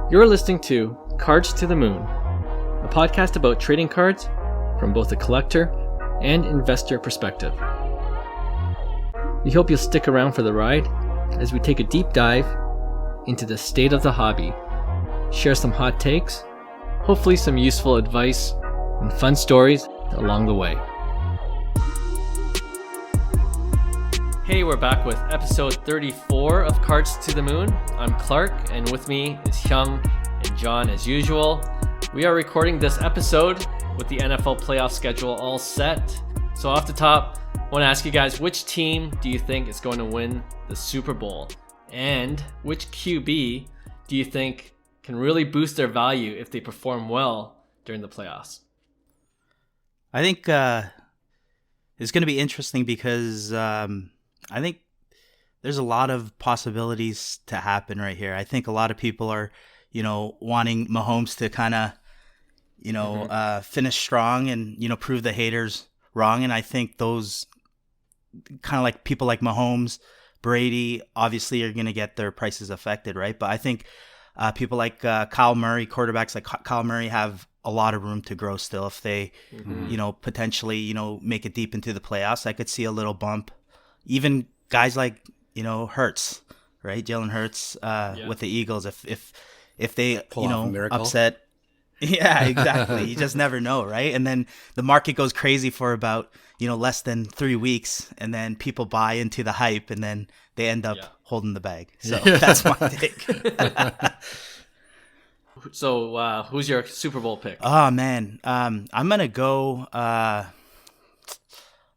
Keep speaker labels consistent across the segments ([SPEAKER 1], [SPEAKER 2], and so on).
[SPEAKER 1] You're listening to Cards to the Moon, a podcast about trading cards from both a collector and investor perspective. We hope you'll stick around for the ride as we take a deep dive into the state of the hobby, share some hot takes, hopefully some useful advice, and fun stories along the way. Hey, we're back with episode 34 of Cards to the Moon. I'm Clark, and with me is Hyung and John as usual. We are recording this episode with the NFL playoff schedule all set. So off the top, I want to ask you guys, which team do you think is going to win the Super Bowl? And which QB do you think can really boost their value if they perform well during the playoffs?
[SPEAKER 2] I think it's going to be interesting because I think there's a lot of possibilities to happen right here. I think a lot of people are, wanting Mahomes to kind of, finish strong and, prove the haters wrong. And I think those kind of like people like Mahomes, Brady, obviously are going to get their prices affected, right? But I think people like Kyle Murray, quarterbacks like Kyle Murray have a lot of room to grow still. If they, potentially, make it deep into the playoffs, I could see a little bump. Even guys like, Hurts, right? Jalen Hurts with the Eagles, if they, upset. Yeah, exactly. You just never know, right? And then the market goes crazy for about, less than 3 weeks, and then people buy into the hype, and then they end up holding the bag. So that's my take.
[SPEAKER 1] So who's your Super Bowl pick?
[SPEAKER 2] Oh, man. I'm going to go...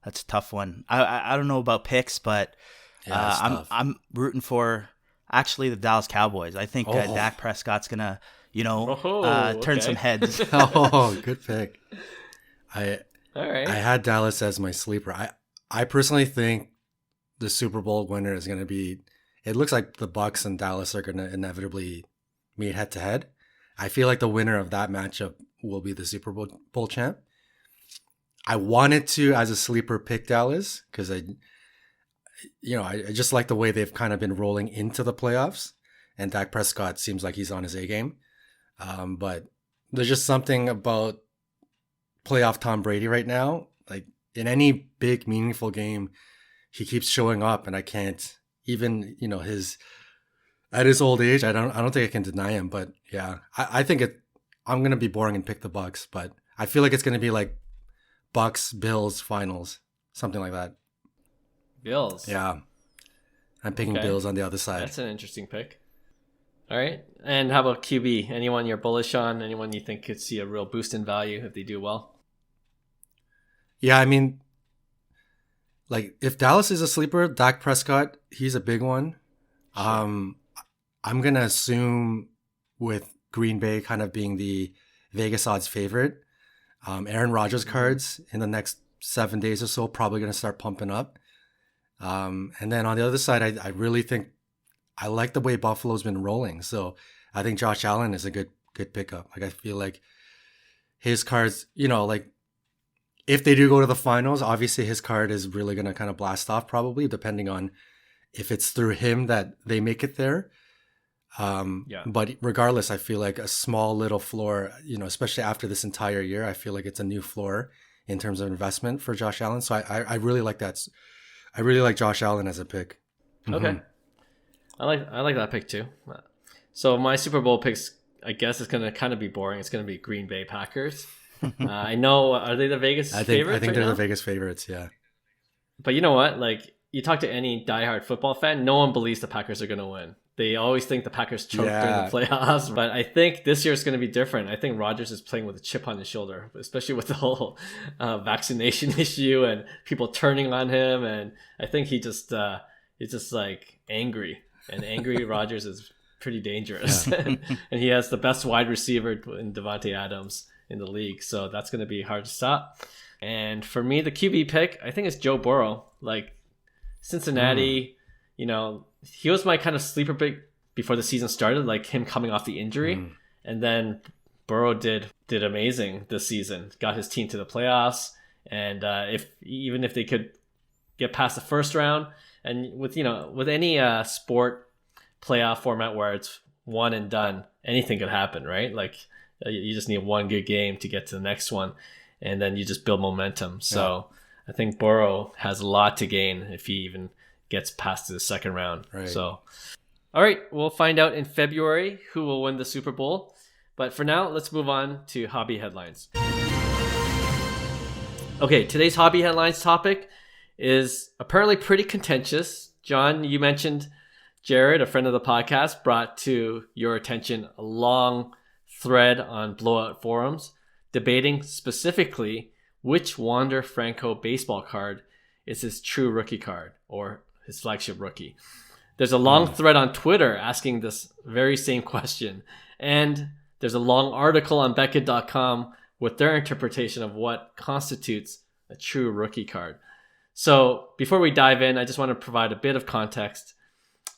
[SPEAKER 2] That's a tough one. I don't know about picks, but I'm rooting for actually the Dallas Cowboys. I think Dak Prescott's gonna turn some heads.
[SPEAKER 3] Good pick.
[SPEAKER 1] All right.
[SPEAKER 3] I had Dallas as my sleeper. I personally think the Super Bowl winner is gonna be. It looks like the Bucs and Dallas are gonna inevitably meet head to head. I feel like the winner of that matchup will be the Super Bowl champ. I wanted to, as a sleeper, pick Dallas because I just like the way they've kind of been rolling into the playoffs, and Dak Prescott seems like he's on his A game. But there's just something about playoff Tom Brady right now. Like in any big, meaningful game, he keeps showing up, and I can't even, at his old age, I don't think I can deny him. But yeah, I think I'm gonna be boring and pick the Bucs, but I feel like it's gonna be like Bucks Bills finals, something like that.
[SPEAKER 1] Bills.
[SPEAKER 3] Yeah, I'm picking Bills on the other side.
[SPEAKER 1] That's an interesting pick. All right, and how about QB? Anyone you're bullish on? Anyone you think could see a real boost in value if they do well?
[SPEAKER 3] Yeah, I mean, like if Dallas is a sleeper, Dak Prescott, he's a big one. Sure. I'm gonna assume with Green Bay kind of being the Vegas odds favorite. Aaron Rodgers cards in the next 7 days or so probably going to start pumping up. And then on the other side, I really think I like the way Buffalo's been rolling. So I think Josh Allen is a good pickup. Like I feel like his cards, like if they do go to the finals, obviously his card is really going to kind of blast off probably depending on if it's through him that they make it there. But regardless, I feel like a small little floor, especially after this entire year, I feel like it's a new floor in terms of investment for Josh Allen. So I really like that. I really like Josh Allen as a pick.
[SPEAKER 1] Okay. I like that pick too. So my Super Bowl picks, I guess it's going to kind of be boring. It's going to be Green Bay Packers. I know, are they the Vegas favorites?
[SPEAKER 3] I think they're the Vegas favorites. Yeah.
[SPEAKER 1] But you know what? Like you talk to any diehard football fan, no one believes the Packers are going to win. They always think the Packers choke during the playoffs, but I think this year is going to be different. I think Rodgers is playing with a chip on his shoulder, especially with the whole vaccination issue and people turning on him. And I think he's just like angry, and angry Rodgers is pretty dangerous. Yeah. And he has the best wide receiver in Devontae Adams in the league, so that's going to be hard to stop. And for me, the QB pick, I think it's Joe Burrow. Like Cincinnati, he was my kind of sleeper pick before the season started, like him coming off the injury. And then Burrow did amazing this season, got his team to the playoffs. And even if they could get past the first round, and with any sport playoff format where it's one and done. Anything could happen, right? Like you just need one good game to get to the next one, and then you just build momentum. So I think Burrow has a lot to gain if he even gets past to the second round.
[SPEAKER 3] Right.
[SPEAKER 1] So, all right, we'll find out in February who will win the Super Bowl. But for now, let's move on to hobby headlines. Okay, today's hobby headlines topic is apparently pretty contentious. John, you mentioned Jared, a friend of the podcast, brought to your attention a long thread on Blowout forums debating specifically which Wander Franco baseball card is his true rookie card or his flagship rookie. There's a long thread on Twitter asking this very same question. And there's a long article on Beckett.com with their interpretation of what constitutes a true rookie card. So before we dive in, I just want to provide a bit of context.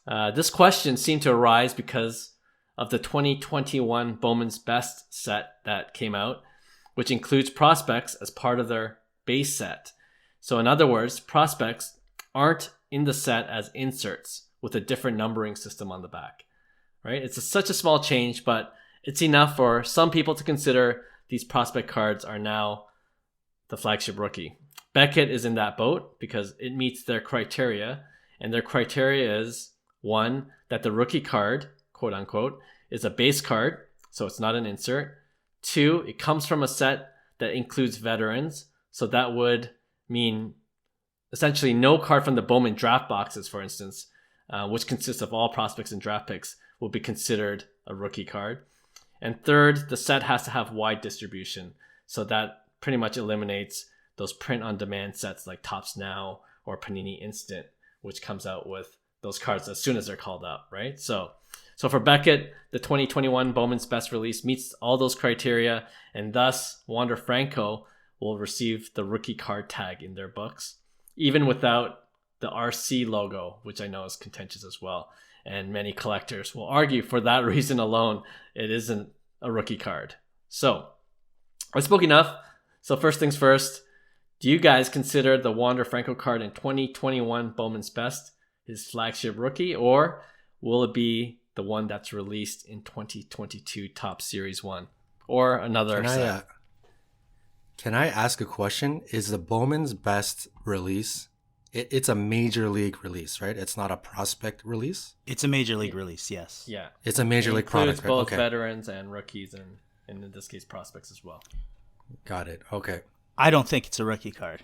[SPEAKER 1] This question seemed to arise because of the 2021 Bowman's Best set that came out, which includes prospects as part of their base set. So in other words, prospects aren't in the set as inserts with a different numbering system on the back, right? It's such a small change, but it's enough for some people to consider these prospect cards are now the flagship rookie. Beckett is in that boat because it meets their criteria, and their criteria is, one, that the rookie card, quote unquote, is a base card, so it's not an insert. Two, it comes from a set that includes veterans, so that would mean essentially no card from the Bowman draft boxes, for instance, which consists of all prospects and draft picks, will be considered a rookie card. And third, the set has to have wide distribution. So that pretty much eliminates those print-on-demand sets like Topps Now or Panini Instant, which comes out with those cards as soon as they're called up, right? So for Beckett, the 2021 Bowman's Best release meets all those criteria, and thus Wander Franco will receive the rookie card tag in their books, even without the RC logo, which I know is contentious as well. And many collectors will argue for that reason alone, it isn't a rookie card. So I spoke enough. So first things first, do you guys consider the Wander Franco card in 2021 Bowman's Best his flagship rookie, or will it be the one that's released in 2022 Topps Series 1 or another set?
[SPEAKER 3] Can I ask a question? Is the Bowman's Best release, it's a major league release, right? It's not a prospect release?
[SPEAKER 2] It's a major league release, yes.
[SPEAKER 1] Yeah.
[SPEAKER 3] It's a major league product, right?
[SPEAKER 1] Both veterans and rookies, and in this case, prospects as well.
[SPEAKER 3] Got it. Okay.
[SPEAKER 2] I don't think it's a rookie card.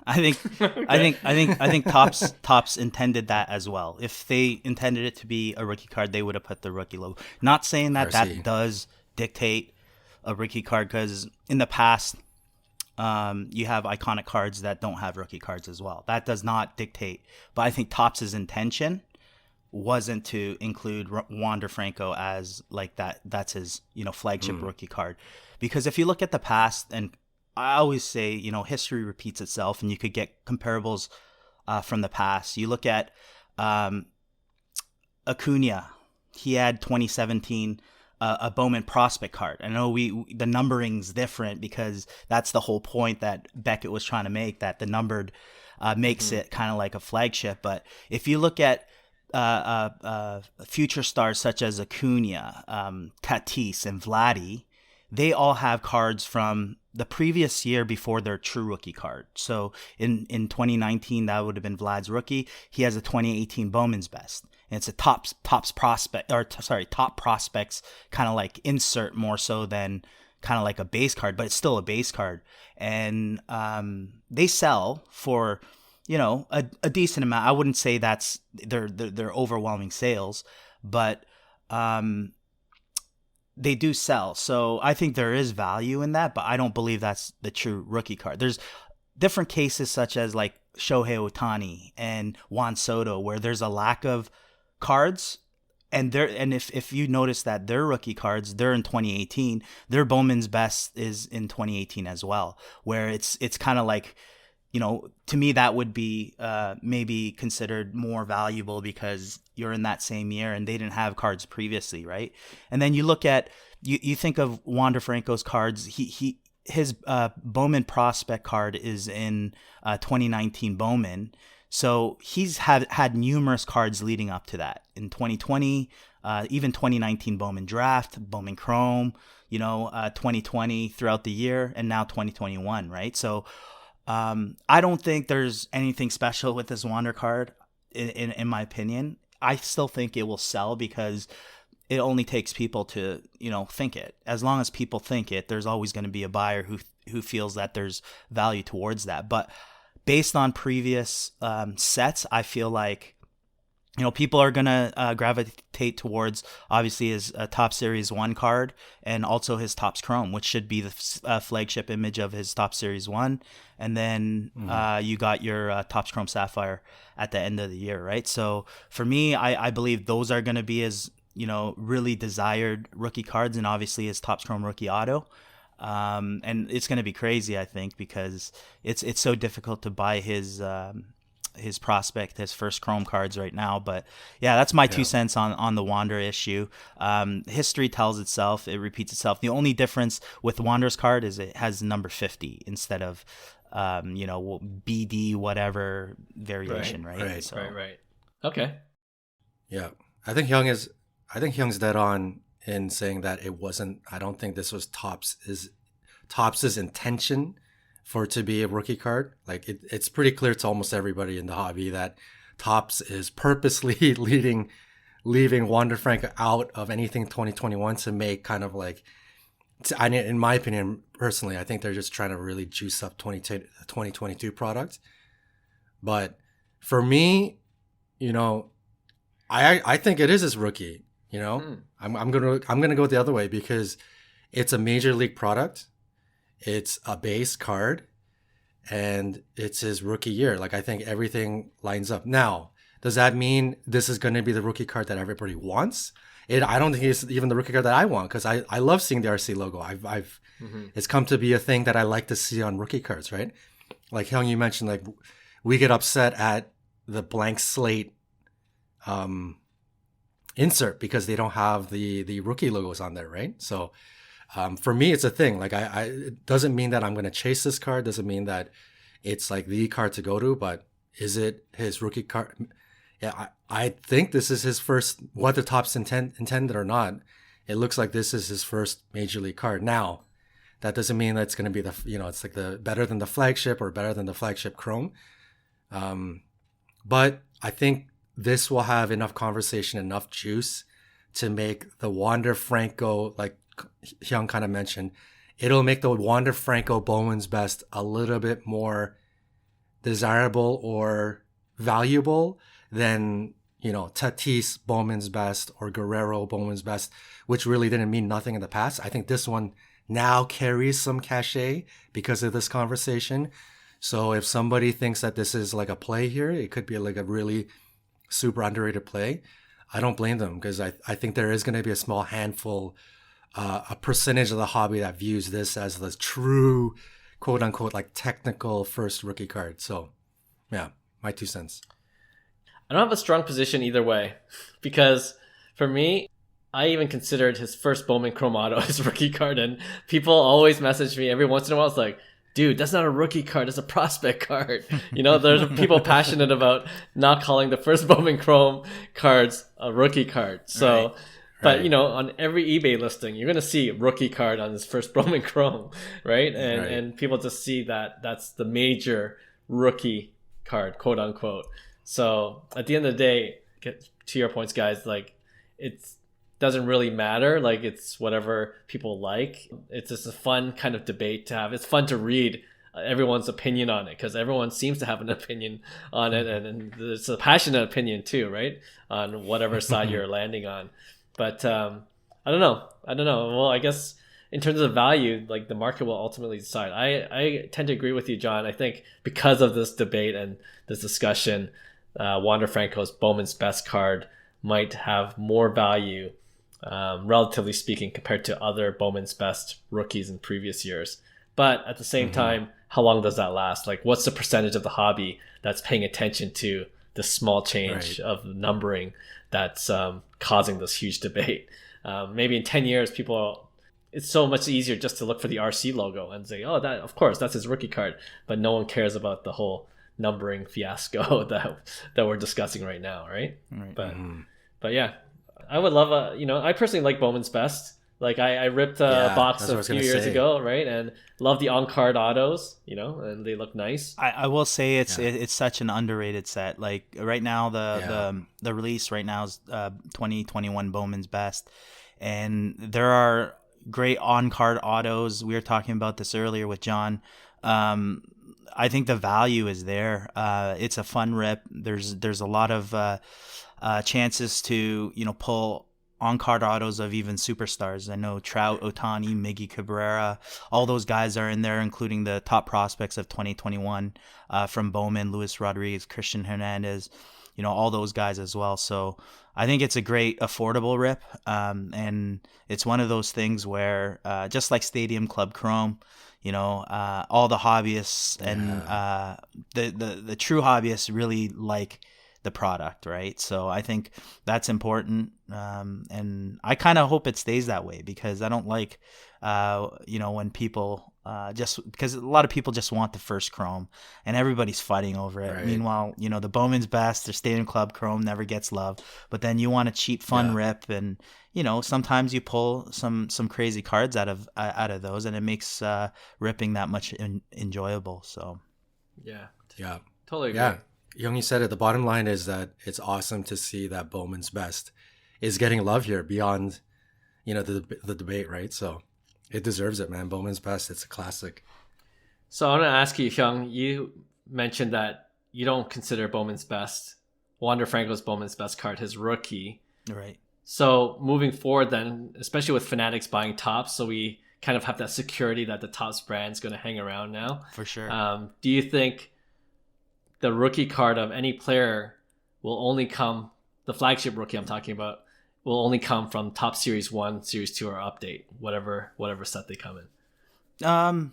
[SPEAKER 2] I think Topps intended that as well. If they intended it to be a rookie card, they would have put the rookie logo. Not saying that that does dictate a rookie card, because in the past, you have iconic cards that don't have rookie cards as well. That does not dictate. But I think Topps' intention wasn't to include Wander Franco as like that. That's his, flagship rookie card. Because if you look at the past, and I always say, history repeats itself, and you could get comparables from the past. You look at Acuna. He had 2017 a Bowman prospect card. I know the numbering's different because that's the whole point that Beckett was trying to make, that the numbered makes it kind of like a flagship. But if you look at future stars such as Acuna, Tatis, and Vladdy, they all have cards from the previous year before their true rookie card. So in 2019, that would have been Vlad's rookie. He has a 2018 Bowman's Best. And it's a top prospects kind of like insert more so than kind of like a base card, but it's still a base card. And they sell for, a decent amount. I wouldn't say that's their overwhelming sales, but they do sell. So I think there is value in that, but I don't believe that's the true rookie card. There's different cases such as like Shohei Ohtani and Juan Soto, where there's a lack of cards, and if you notice that their rookie cards, they're in 2018, their Bowman's Best is in 2018 as well, where it's kind of like, to me that would be maybe considered more valuable because you're in that same year and they didn't have cards previously, right? And then you look at you think of Wander Franco's cards. His Bowman prospect card is in 2019 Bowman. So he's had numerous cards leading up to that. In 2020, even 2019 Bowman Draft, Bowman Chrome, 2020 throughout the year, and now 2021, right? So I don't think there's anything special with this Wander card, in my opinion. I still think it will sell because it only takes people to, think it. As long as people think it, there's always going to be a buyer who feels that there's value towards that. But based on previous sets, I feel like, people are going to gravitate towards, obviously, his Topps Series 1 card and also his Topps Chrome, which should be the flagship image of his Topps Series 1. And then you got your Topps Chrome Sapphire at the end of the year, right? So for me, I believe those are going to be his, really desired rookie cards, and obviously his Topps Chrome Rookie Auto. And it's going to be crazy, I think, because it's so difficult to buy his prospect, his first Chrome cards right now. But yeah, that's my 2 cents on the Wander issue. History tells itself, it repeats itself. The only difference with Wander's card is it has number 50 instead of BD whatever variation, right? So.
[SPEAKER 3] Right.
[SPEAKER 1] Okay.
[SPEAKER 3] Yeah, I think Hyung's dead on in saying that it wasn't. I don't think this was Topps's intention for it to be a rookie card. Like it's pretty clear to almost everybody in the hobby that Topps is purposely leaving Wander Franco out of anything 2021 to make kind of like. In my opinion, personally, I think they're just trying to really juice up 2022 product. But for me, I think it is his rookie. I'm gonna go the other way because it's a major league product. It's a base card, and it's his rookie year. Like I think everything lines up. Now, does that mean this is going to be the rookie card that everybody wants? I don't think it's even the rookie card that I want because I love seeing the RC logo. It's come to be a thing that I like to see on rookie cards, right? Like Hyung, you mentioned, like we get upset at the blank slate insert because they don't have the rookie logos on there, right? So for me, it's a thing. Like it doesn't mean that I'm going to chase this card. Doesn't mean that it's like the card to go to. But is it his rookie card? Yeah, I think this is his first. Whether Topps intended or not, it looks like this is his first major league card. Now, that doesn't mean that it's going to be it's like the better than the flagship or better than the flagship Chrome. But I think this will have enough conversation, enough juice to make the Wander Franco, like Hyung kind of mentioned, it'll make the Wander Franco Bowman's Best a little bit more desirable or valuable than, Tatis Bowman's Best or Guerrero Bowman's Best, which really didn't mean nothing in the past. I think this one now carries some cachet because of this conversation. So if somebody thinks that this is like a play here, it could be like a really super underrated play. I don't blame them because I think there is going to be a small handful, a percentage of the hobby that views this as the true, quote unquote, like technical first rookie card. So yeah, my 2 cents.
[SPEAKER 1] I don't have a strong position either way because for me, I even considered his first Bowman Chrome Auto his rookie card, and people always message me every once in a while. It's like, dude, that's not a rookie card. It's a prospect card. There's people passionate about not calling the first Bowman Chrome cards a rookie card. So, right. But, on every eBay listing, you're going to see rookie card on his first Bowman Chrome, right? And people just see that that's the major rookie card, quote unquote. So at the end of the day, to your points, guys, like it doesn't really matter. Like it's whatever people like. It's just a fun kind of debate to have. It's fun to read everyone's opinion on it because everyone seems to have an opinion on it, and it's a passionate opinion too, right? On whatever side you're landing on. But I don't know. Well, I guess in terms of value, like the market will ultimately decide. I tend to agree with you, John. I think because of this debate and this discussion, Wander Franco's Bowman's Best card might have more value, relatively speaking, compared to other Bowman's Best rookies in previous years. But at the same time, how long does that last? Like, what's the percentage of the hobby that's paying attention to the small change of numbering that's causing this huge debate? Maybe in 10 years, it's so much easier just to look for the RC logo and say, oh, that, of course, that's his rookie card. But no one cares about the whole numbering fiasco that we're discussing right now, right? But yeah, I would love I personally like Bowman's Best. Like I ripped a box a few years ago, right? And love the on-card autos, and they look nice.
[SPEAKER 2] I will say it's such an underrated set. Like right now, the release right now is 2021 Bowman's Best, and there are great on-card autos. We were talking about this earlier with John. I think the value is there. It's a fun rip. There's a lot of chances to pull on-card autos of even superstars. I know Trout, Ohtani, Miggy Cabrera, all those guys are in there, including the top prospects of 2021 from Bowman, Luis Rodriguez, Christian Hernandez, all those guys as well. So I think it's a great affordable rip, and it's one of those things where just like Stadium Club Chrome, all the hobbyists and the true hobbyists really like the product, right? So I think that's important, and I kind of hope it stays that way, because I don't like when people just because a lot of people just want the first Chrome and everybody's fighting over it. Right. Meanwhile, the Bowman's Best or Stadium Club Chrome never gets love, but then you want a cheap fun rip, and sometimes you pull some crazy cards out of those, and it makes ripping that much enjoyable. So
[SPEAKER 1] totally agree.
[SPEAKER 3] Hyung, you said it. The bottom line is that it's awesome to see that Bowman's Best is getting love here beyond, the debate, right? So it deserves it, man. Bowman's Best, it's a classic.
[SPEAKER 1] So I want to ask you, Hyung, you mentioned that you don't consider Bowman's Best, Wander Franco's Bowman's Best card, his rookie.
[SPEAKER 2] Right.
[SPEAKER 1] So moving forward then, especially with Fanatics buying Topps, so we kind of have that security that the Topps brand's going to hang around now.
[SPEAKER 2] For sure.
[SPEAKER 1] Do you think the rookie card of any player will only come, the flagship rookie I'm talking about, will only come from Topps Series 1, Series 2, or Update, whatever set they come in?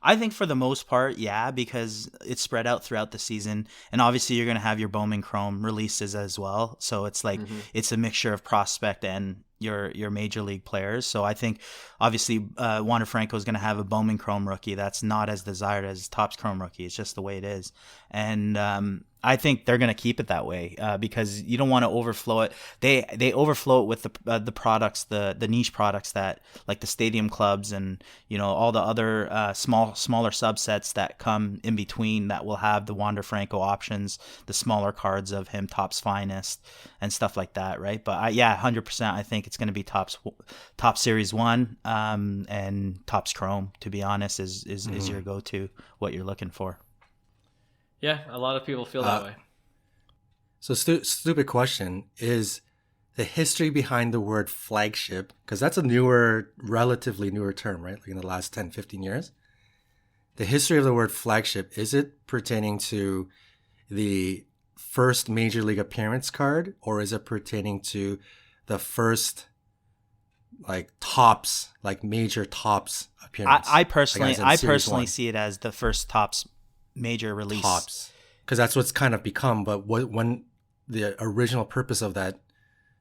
[SPEAKER 2] I think for the most part, because it's spread out throughout the season, and obviously you're going to have your Bowman Chrome releases as well. So it's like it's a mixture of prospect and your major league players. So I think obviously Wander Franco is going to have a Bowman Chrome rookie that's not as desired as Topps Chrome rookie. It's just the way it is, and I think they're going to keep it that way because you don't want to overflow it. They overflow it with the products, the niche products that like the stadium clubs and all the other smaller subsets that come in between that will have the Wander Franco options, the smaller cards of him, Topps Finest and stuff like that, right? But 100%, I think it's going to be Topps Series 1 and Topps Chrome. To be honest, is your go-to, what you're looking for.
[SPEAKER 1] Yeah, a lot of people feel that way.
[SPEAKER 3] So stupid question is the history behind the word flagship, because that's a relatively newer term, right? Like in the last 10, 15 years. The history of the word flagship, is it pertaining to the first major league appearance card, or is it pertaining to the first Topps, major Topps appearance?
[SPEAKER 2] I personally see it as the first Topps major release.
[SPEAKER 3] Topps, because that's what's kind of become. But when the original purpose of that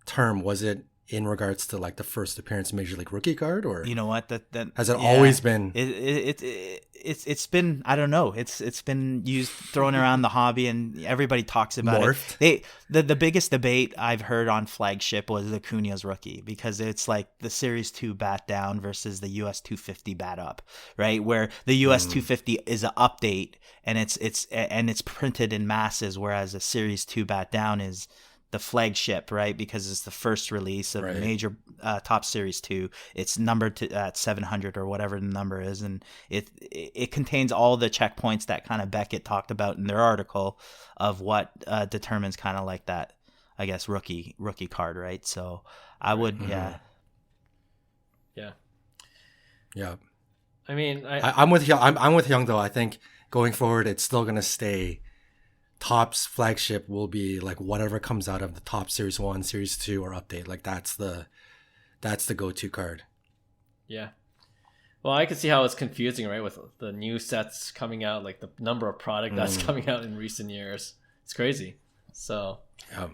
[SPEAKER 3] term, was it in regards to the first appearance major league rookie card, or
[SPEAKER 2] what that
[SPEAKER 3] has it always been?
[SPEAKER 2] It's been, I don't know, it's been used, thrown around the hobby, and everybody talks about
[SPEAKER 3] Morphed.
[SPEAKER 2] it. The biggest debate I've heard on flagship was the Acuña's rookie, because it's like the Series 2 bat down versus the US 250 bat up, right? Where the US 250 is an update and it's printed in masses, whereas a Series 2 bat down is the flagship, right? Because it's the first release of a major Topps Series 2. It's numbered at 700 or whatever the number is, and it contains all the checkpoints that kind of Beckett talked about in their article of what determines kind of like that, I guess, rookie card, right? So I would,
[SPEAKER 1] yeah. I mean,
[SPEAKER 3] I'm with Hyung. I'm with Hyung though. I think going forward, it's still gonna stay. Topps flagship will be whatever comes out of the Topps Series 1, Series 2, or Update. That's the go-to card.
[SPEAKER 1] Yeah. Well, I can see how it's confusing, right? With the new sets coming out, the number of product that's coming out in recent years. It's crazy. So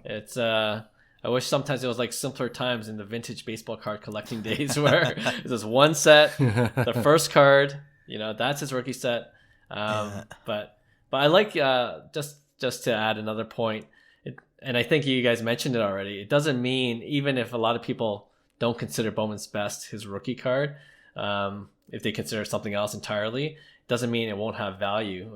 [SPEAKER 1] it's I wish sometimes it was simpler times in the vintage baseball card collecting days where it's just one set, the first card, that's his rookie set. But But I like just to add another point, and I think you guys mentioned it already. It doesn't mean, even if a lot of people don't consider Bowman's best his rookie card, if they consider something else entirely, doesn't mean it won't have value.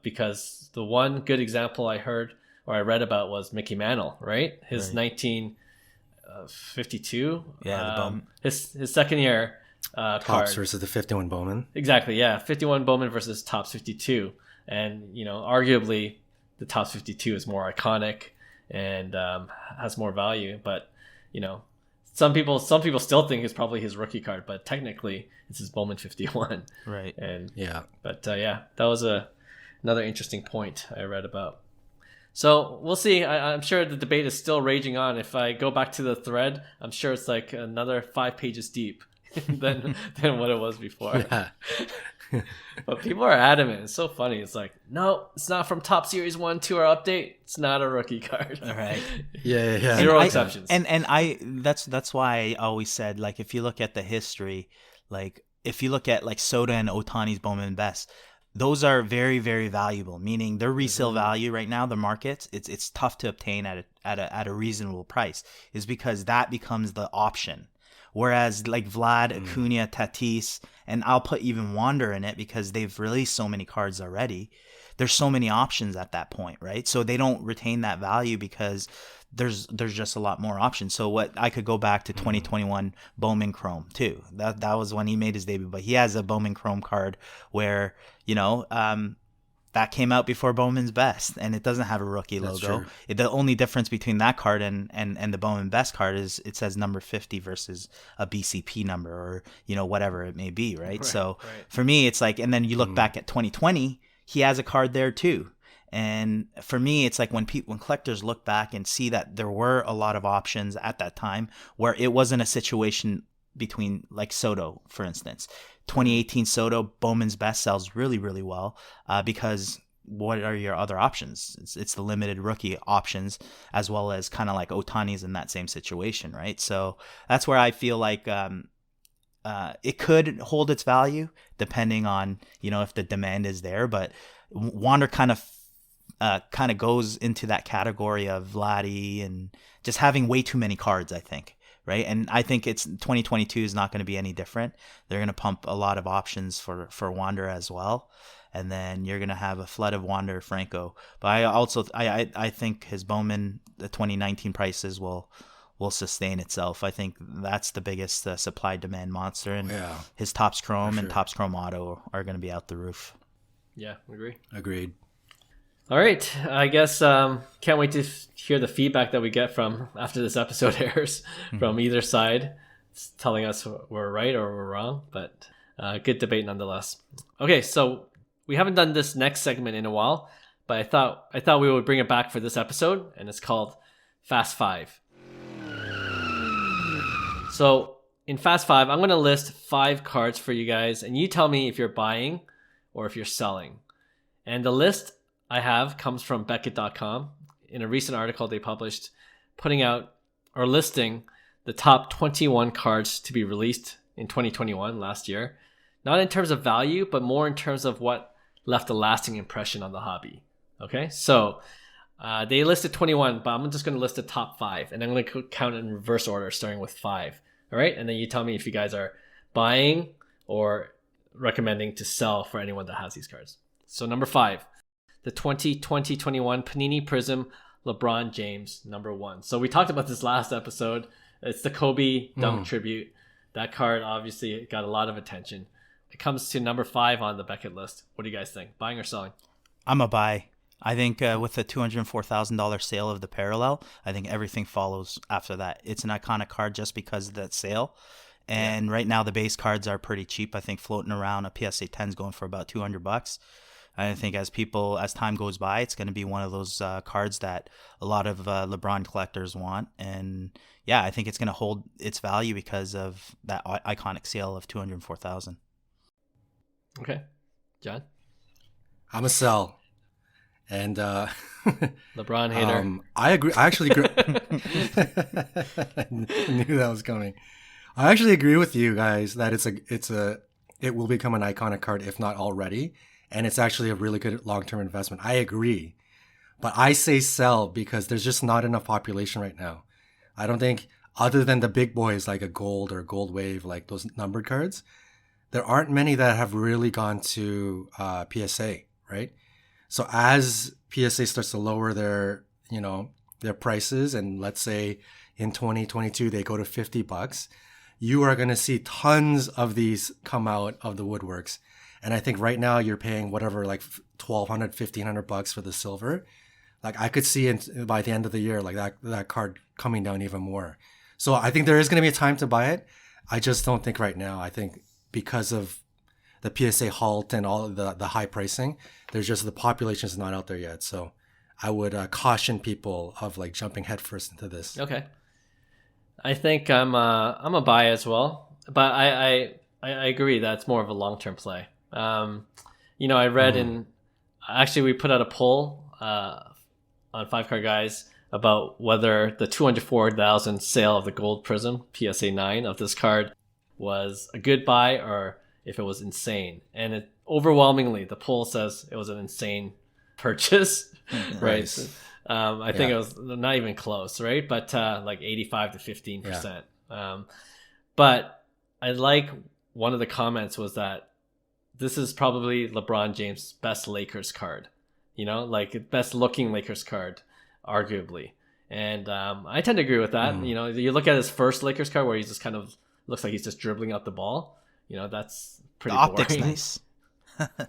[SPEAKER 1] Because the one good example I heard or I read about was Mickey Mantle, right? His 1952.
[SPEAKER 2] Yeah, the Bowman.
[SPEAKER 1] His second year
[SPEAKER 3] Topps
[SPEAKER 1] card
[SPEAKER 3] versus the 51 Bowman.
[SPEAKER 1] Exactly, yeah. 51 Bowman versus Topps 52. And, arguably the Topps 52 is more iconic and has more value. But, some people still think it's probably his rookie card, but technically it's his Bowman 51.
[SPEAKER 2] Right.
[SPEAKER 1] And
[SPEAKER 3] yeah.
[SPEAKER 1] But that was another interesting point I read about. So we'll see. I'm sure the debate is still raging on. If I go back to the thread, I'm sure it's like another 5 pages deep than what it was before.
[SPEAKER 3] Yeah.
[SPEAKER 1] But people are adamant. It's so funny. It's like, no, it's not from Top Series 1 to our update. It's not a rookie card.
[SPEAKER 2] All right.
[SPEAKER 3] Yeah.
[SPEAKER 1] Zero exceptions.
[SPEAKER 2] And that's why I always said, like, if you look at the history, like if you look at like Soda and Otani's Bowman best, those are very, very valuable, meaning their resale value right now, the market, it's tough to obtain at a reasonable price, is because that becomes the option. Whereas like Vlad, Acuna, Tatis, and I'll put even Wander in it because they've released so many cards already. There's so many options at that point, right? So they don't retain that value because there's just a lot more options. So what I could go back to 2021 Bowman Chrome too. That was when he made his debut, but he has a Bowman Chrome card where, that came out before Bowman's Best, and it doesn't have a rookie logo. The only difference between that card and the Bowman Best card is it says number 50 versus a BCP number, or whatever it may be, right? So for me, it's like, and then you look back at 2020, he has a card there too. And for me, it's like when collectors look back and see that there were a lot of options at that time where it wasn't a situation between like Soto, for instance. 2018 Soto, Bowman's Best sells really, really well because what are your other options? It's the limited rookie options, as well as kind of like Otani's in that same situation, right? So that's where I feel like it could hold its value depending on, if the demand is there. But Wander kind of goes into that category of Vladdy and just having way too many cards, I think. Right. And I think 2022 is not going to be any different. They're going to pump a lot of options for Wander as well. And then you're going to have a flood of Wander Franco. But I think his Bowman, the 2019 prices will sustain itself. I think that's the biggest supply demand monster. And his Topps Chrome and Topps Chrome Auto are going to be out the roof.
[SPEAKER 1] Yeah, agree.
[SPEAKER 3] Agreed.
[SPEAKER 1] All right. I guess can't wait to hear the feedback that we get from after this episode airs from either side. It's telling us we're right or we're wrong, but good debate nonetheless. Okay, so we haven't done this next segment in a while, but I thought we would bring it back for this episode, and it's called Fast Five. So in Fast Five, I'm going to list 5 cards for you guys, and you tell me if you're buying or if you're selling. And the list I have comes from Beckett.com. In a recent article they published, putting out or listing the top 21 cards to be released in 2021, last year. Not in terms of value, but more in terms of what left a lasting impression on the hobby. Okay, so they listed 21, but I'm just going to list the top 5, and I'm going to count in reverse order, starting with 5. All right, and then you tell me if you guys are buying or recommending to sell for anyone that has these cards. So number 5. The 2020-21 Panini Prizm LeBron James, number 1. So we talked about this last episode. It's the Kobe dunk tribute. That card obviously got a lot of attention. It comes to number 5 on the Beckett list. What do you guys think? Buying or selling?
[SPEAKER 2] I'm a buy. I think with the $204,000 sale of the parallel, I think everything follows after that. It's an iconic card just because of that sale. And right now the base cards are pretty cheap. I think floating around a PSA 10 is going for about $200. I think as time goes by, it's going to be one of those cards that a lot of LeBron collectors want. And yeah, I think it's going to hold its value because of that iconic sale of $204,000.
[SPEAKER 1] Okay. John?
[SPEAKER 3] I'm a sell. And
[SPEAKER 1] LeBron hater.
[SPEAKER 3] I agree. I actually agree. I knew that was coming. I actually agree with you guys that it will become an iconic card, if not already. and it's actually a really good long-term investment. I agree. But I say sell because there's just not enough population right now. I don't think, other than the big boys like a gold or gold wave, like those numbered cards, there aren't many that have really gone to PSA, right? So as PSA starts to lower their, their prices, and let's say in 2022 they go to $50, you are going to see tons of these come out of the woodworks. And I think right now you're paying whatever, like $1,200, $1,500 for the silver. Like I could see by the end of the year, like that card coming down even more. So I think there is going to be a time to buy it. I just don't think right now. I think because of the PSA halt and all of the high pricing, there's just the population is not out there yet. So I would caution people of like jumping headfirst into this.
[SPEAKER 1] Okay. I think I'm a buy as well, but I agree that it's more of a long-term play. I read actually we put out a poll on 5 Card Guys about whether the 204,000 sale of the gold Prizm PSA 9 of this card was a good buy or if it was insane. And it overwhelmingly, the poll says it was an insane purchase, right?
[SPEAKER 3] Nice.
[SPEAKER 1] I think it was not even close, right? But like 85 to 15%. But I like one of the comments was that this is probably LeBron James' best Lakers card, like best looking Lakers card, arguably. And I tend to agree with that. You look at his first Lakers card where he just kind of looks like he's just dribbling out the ball. That's pretty boring.
[SPEAKER 2] Optics nice.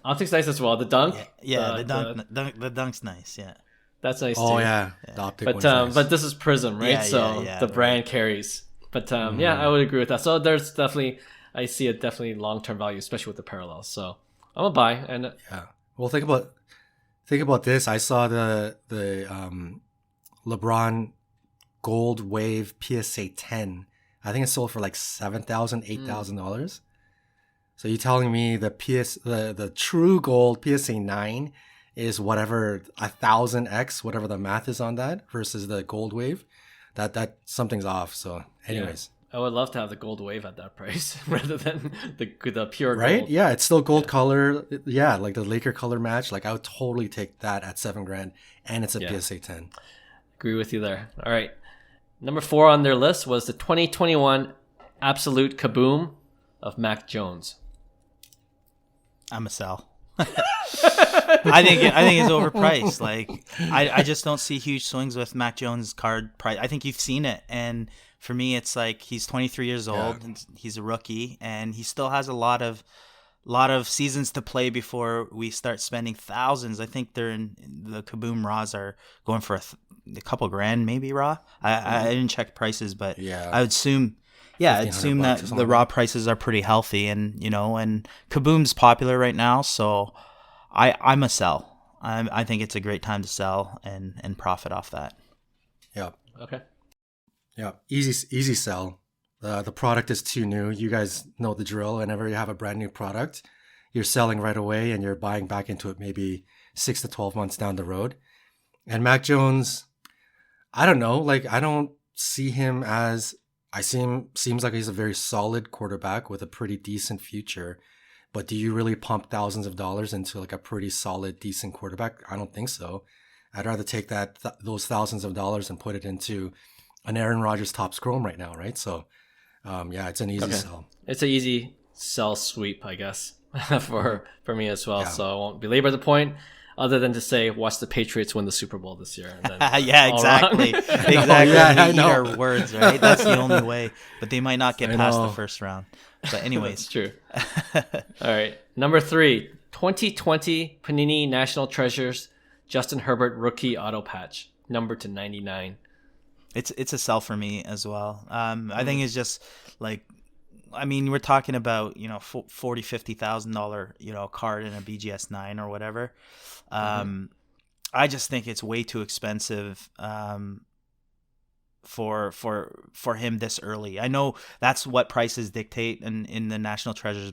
[SPEAKER 1] Optics nice as well. The dunk.
[SPEAKER 2] The dunk's nice. Yeah.
[SPEAKER 1] That's nice
[SPEAKER 3] Oh
[SPEAKER 1] too.
[SPEAKER 3] yeah, the optic
[SPEAKER 1] but
[SPEAKER 3] one's nice.
[SPEAKER 1] But this is Prizm, right? So the brand carries. But I would agree with that. So there's definitely, I see a definitely long-term value, especially with the parallels. So I'm a buy. And
[SPEAKER 3] well, think about this. I saw the LeBron Gold Wave PSA 10. I think it sold for like $7,000, $8,000. So you're telling me the true gold PSA 9 is whatever 1,000x, whatever the math is on that, versus the gold wave? That something's off. So anyways.
[SPEAKER 1] I would love to have the gold wave at that price rather than the pure gold.
[SPEAKER 3] Right? Yeah, it's still gold color. Yeah, like the Laker color match. Like I would totally take that at $7,000, and it's a PSA 10.
[SPEAKER 1] Agree with you there. All right. Number 4 on their list was the 2021 Absolute Kaboom of Mac Jones.
[SPEAKER 2] I'm a sell. I think it's overpriced. Like I just don't see huge swings with Mac Jones' card price. I think you've seen it, and for me, it's like he's 23 years old and he's a rookie, and he still has a lot of seasons to play before we start spending thousands. I think they're in the Kaboom Raws are going for a couple grand maybe raw. I didn't check prices, but I would assume. Yeah, I'd assume that the raw prices are pretty healthy, and and Kaboom's popular right now, so I'm a sell. I think it's a great time to sell and profit off that.
[SPEAKER 3] Yeah.
[SPEAKER 1] Okay.
[SPEAKER 3] Yeah, easy sell. The product is too new. You guys know the drill. Whenever you have a brand new product, you're selling right away, and you're buying back into it maybe 6 to 12 months down the road. And Mac Jones, I don't know. Like I don't see him as. Seems like he's a very solid quarterback with a pretty decent future, but do you really pump thousands of dollars into like a pretty solid, decent quarterback? I don't think so. I'd rather take those thousands of dollars and put it into an Aaron Rodgers Topps Chrome right now, right? So, it's an easy sell.
[SPEAKER 1] It's an easy sell sweep, I guess, for me as well. Yeah. So I won't belabor the point. Other than to say, watch the Patriots win the Super Bowl this year. And then
[SPEAKER 2] exactly. Exactly. Eat our words, right? That's the only way. But they might not get past the first round. But anyways.
[SPEAKER 1] That's true. All right. Number 3, 2020 Panini National Treasures Justin Herbert Rookie Auto Patch. Number to 99.
[SPEAKER 2] It's a sell for me as well. I think it's just like, I mean, we're talking about, $40,000-$50,000, card in a BGS 9 or whatever. I just think it's way too expensive for him this early. I know that's what prices dictate in the National Treasures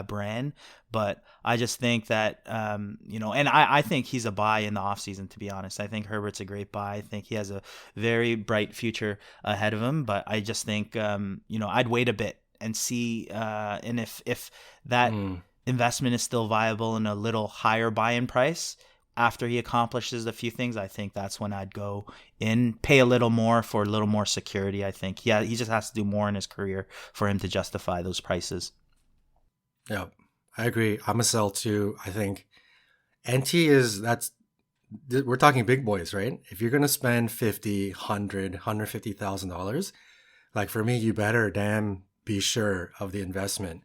[SPEAKER 2] brand, but I just think that and I think he's a buy in the offseason, to be honest. I think Herbert's a great buy. I think he has a very bright future ahead of him, but I just think I'd wait a bit and see and if that investment is still viable and a little higher buy-in price after he accomplishes a few things, I think that's when I'd go in, pay a little more for a little more security. I think, yeah, he just has to do more in his career for him to justify those prices.
[SPEAKER 3] Yeah, I agree. I'm a sell too. I think NT we're talking big boys, right? If you're gonna spend $50, $100, $150,000, like for me, you better damn be sure of the investment.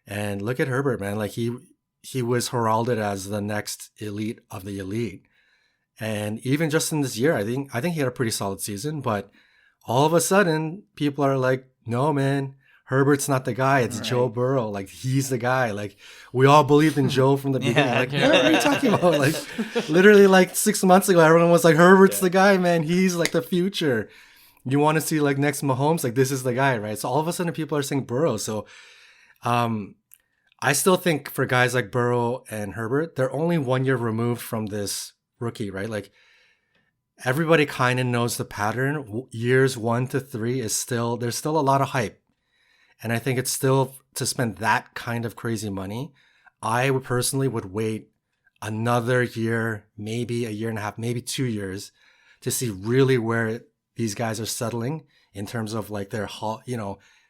[SPEAKER 3] And look at Herbert, man. Like he was heralded as the next elite of the elite. And even just in this year, I think he had a pretty solid season, but all of a sudden people are like, no, man, Herbert's not the guy. It's Joe Burrow. Like, he's the guy. Like, we all believed in Joe from the beginning. What are you talking about? Like, literally, like 6 months ago, everyone was like, Herbert's the guy, man. He's like the future. You want to see like next Mahomes? Like, this is the guy, right? So all of a sudden, people are saying Burrow. So, I still think for guys like Burrow and Herbert, they're only 1 year removed from this rookie, right? Like, everybody kind of knows the pattern. Years 1 to 3 there's still a lot of hype. And I think it's still, to spend that kind of crazy money, I would personally wait another year, maybe a year and a half, maybe 2 years, to see really where these guys are settling in terms of like their,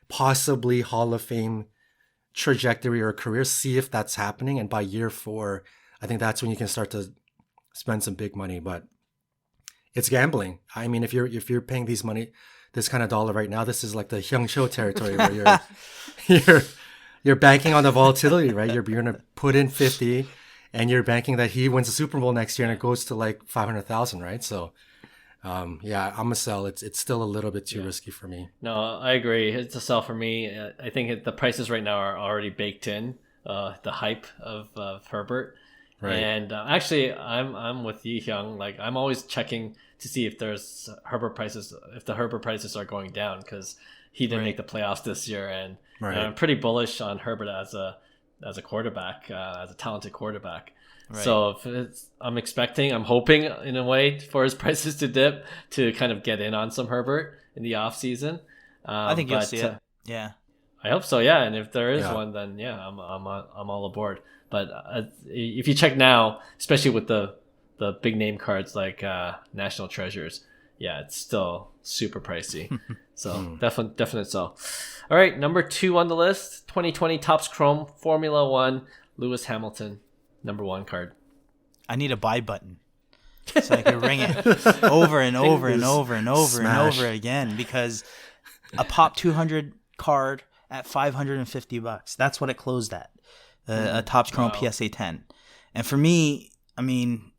[SPEAKER 3] possibly Hall of Fame trajectory or career. See if that's happening. And by year 4, I think that's when you can start to spend some big money. But it's gambling. I mean, if you're paying this kind of dollar right now, this is like the Hyung territory where you're banking on the volatility, right? You're going to put in 50 and you're banking that he wins the Super Bowl next year and it goes to like 500,000, right? So, yeah, I'm a sell. It's still a little bit too risky for me.
[SPEAKER 1] No, I agree. It's a sell for me. I think the prices right now are already baked in, the hype of Herbert. Right. And actually, I'm with you, Hyung. Like, I'm always checking to see if the Herbert prices are going down, because he didn't make the playoffs this year, and I'm pretty bullish on Herbert as a quarterback, as a talented quarterback. Right. So I'm hoping in a way for his prices to dip to kind of get in on some Herbert in the off season.
[SPEAKER 2] I think you'll see it. Yeah,
[SPEAKER 1] I hope so. Yeah, and if there is one, then I'm all aboard. But if you check now, especially with the big name cards like National Treasures, it's still super pricey. So definite sell. All right, number 2 on the list, 2020 Topps Chrome Formula 1 Lewis Hamilton, number 1 card.
[SPEAKER 2] I need a buy button so I can ring it over and over and over and over and over again, because a Pop 200 card at $550, that's what it closed at. A Topps Chrome PSA 10. And for me, I mean,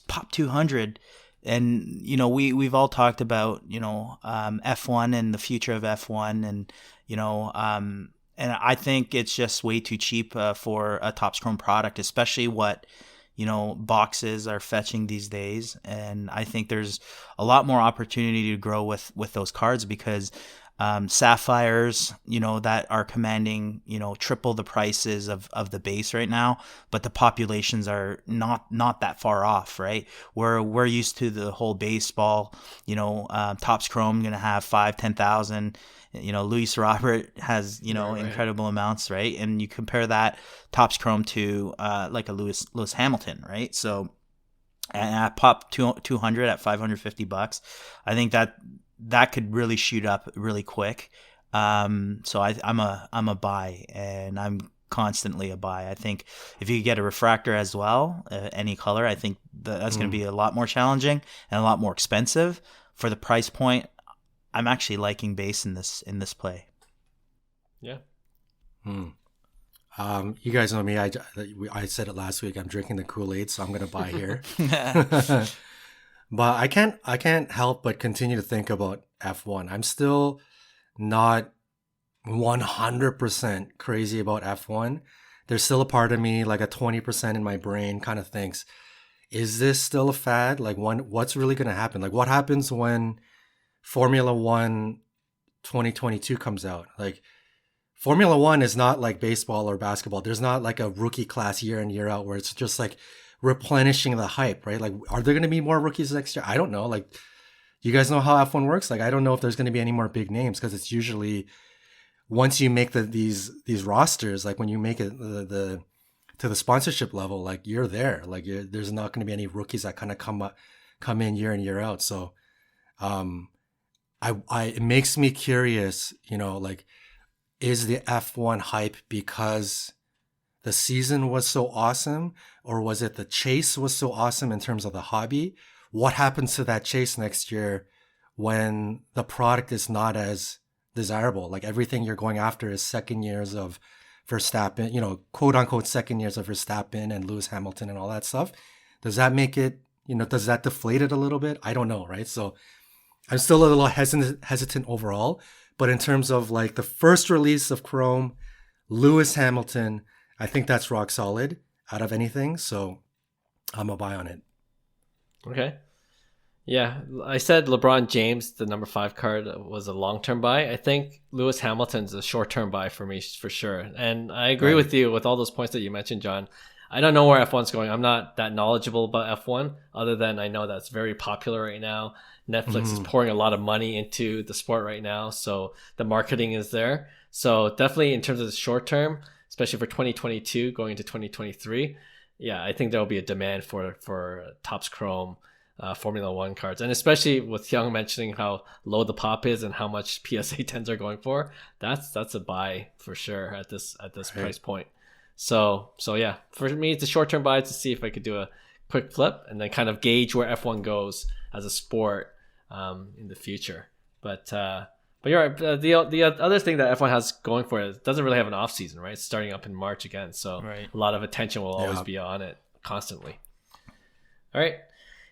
[SPEAKER 2] Pop 200, and we've all talked about F1 and the future of F1, and and I think it's just way too cheap for a Topps Chrome product, especially what boxes are fetching these days. And I think there's a lot more opportunity to grow with those cards, because sapphires, that are commanding, triple the prices of the base right now, but the populations are not that far off, right? We're used to the whole baseball, Topps Chrome going to have 5,000-10,000. Luis Robert has, incredible amounts, right? And you compare that Topps Chrome to like a Lewis Hamilton, right? So, and at Pop 200 at $550, I think that could really shoot up really quick. So I'm a buy, and I'm constantly a buy. I think if you get a refractor as well, any color, I think that's going to be a lot more challenging and a lot more expensive for the price point. I'm actually liking base in this play. Yeah.
[SPEAKER 3] You guys know me. I said it last week. I'm drinking the Kool-Aid, so I'm going to buy here. But I can't help but continue to think about F1. I'm still not 100% crazy about F1. There's still a part of me, like a 20% in my brain, kind of thinks, is this still a fad? Like, what's really going to happen? Like, what happens when Formula 1 2022 comes out? Like, Formula 1 is not like baseball or basketball. There's not like a rookie class year in, year out where it's just like replenishing the hype, right? Like, are there going to be more rookies next year? I don't know. Like, you guys know how F1 works? Like, I don't know if there's going to be any more big names, because it's usually once you make these rosters, like when you make it the to the sponsorship level, like you're there. Like there's not going to be any rookies that kind of come in year in year out. So, it makes me curious. Like, is the F1 hype because the season was so awesome, or was it the chase was so awesome in terms of the hobby? What happens to that chase next year when the product is not as desirable? Like everything you're going after is second years of Verstappen, quote unquote second years of Verstappen and Lewis Hamilton and all that stuff. Does that make it, does that deflate it a little bit? I don't know, right? So I'm still a little hesitant overall, but in terms of like the first release of Chrome, Lewis Hamilton, I think that's rock solid out of anything. So I'm a buy on it.
[SPEAKER 1] Okay. Yeah, I said LeBron James, the number 5 card, was a long-term buy. I think Lewis Hamilton's a short-term buy for me for sure. And I agree with you with all those points that you mentioned, John. I don't know where F1's going. I'm not that knowledgeable about F1, other than I know that's very popular right now. Netflix is pouring a lot of money into the sport right now, so the marketing is there. So definitely in terms of the short term, especially for 2022 going into 2023, yeah, I think there will be a demand for Topps Chrome Formula One cards, and especially with Hyung mentioning how low the pop is and how much PSA 10s are going for, that's a buy for sure at this price point. So yeah, for me it's a short term buy to see if I could do a quick flip and then kind of gauge where F1 goes as a sport in the future. But you're right. The other thing that F1 has going for it doesn't really have an off season, right? It's starting up in March again, so a lot of attention will always be on it constantly. All right.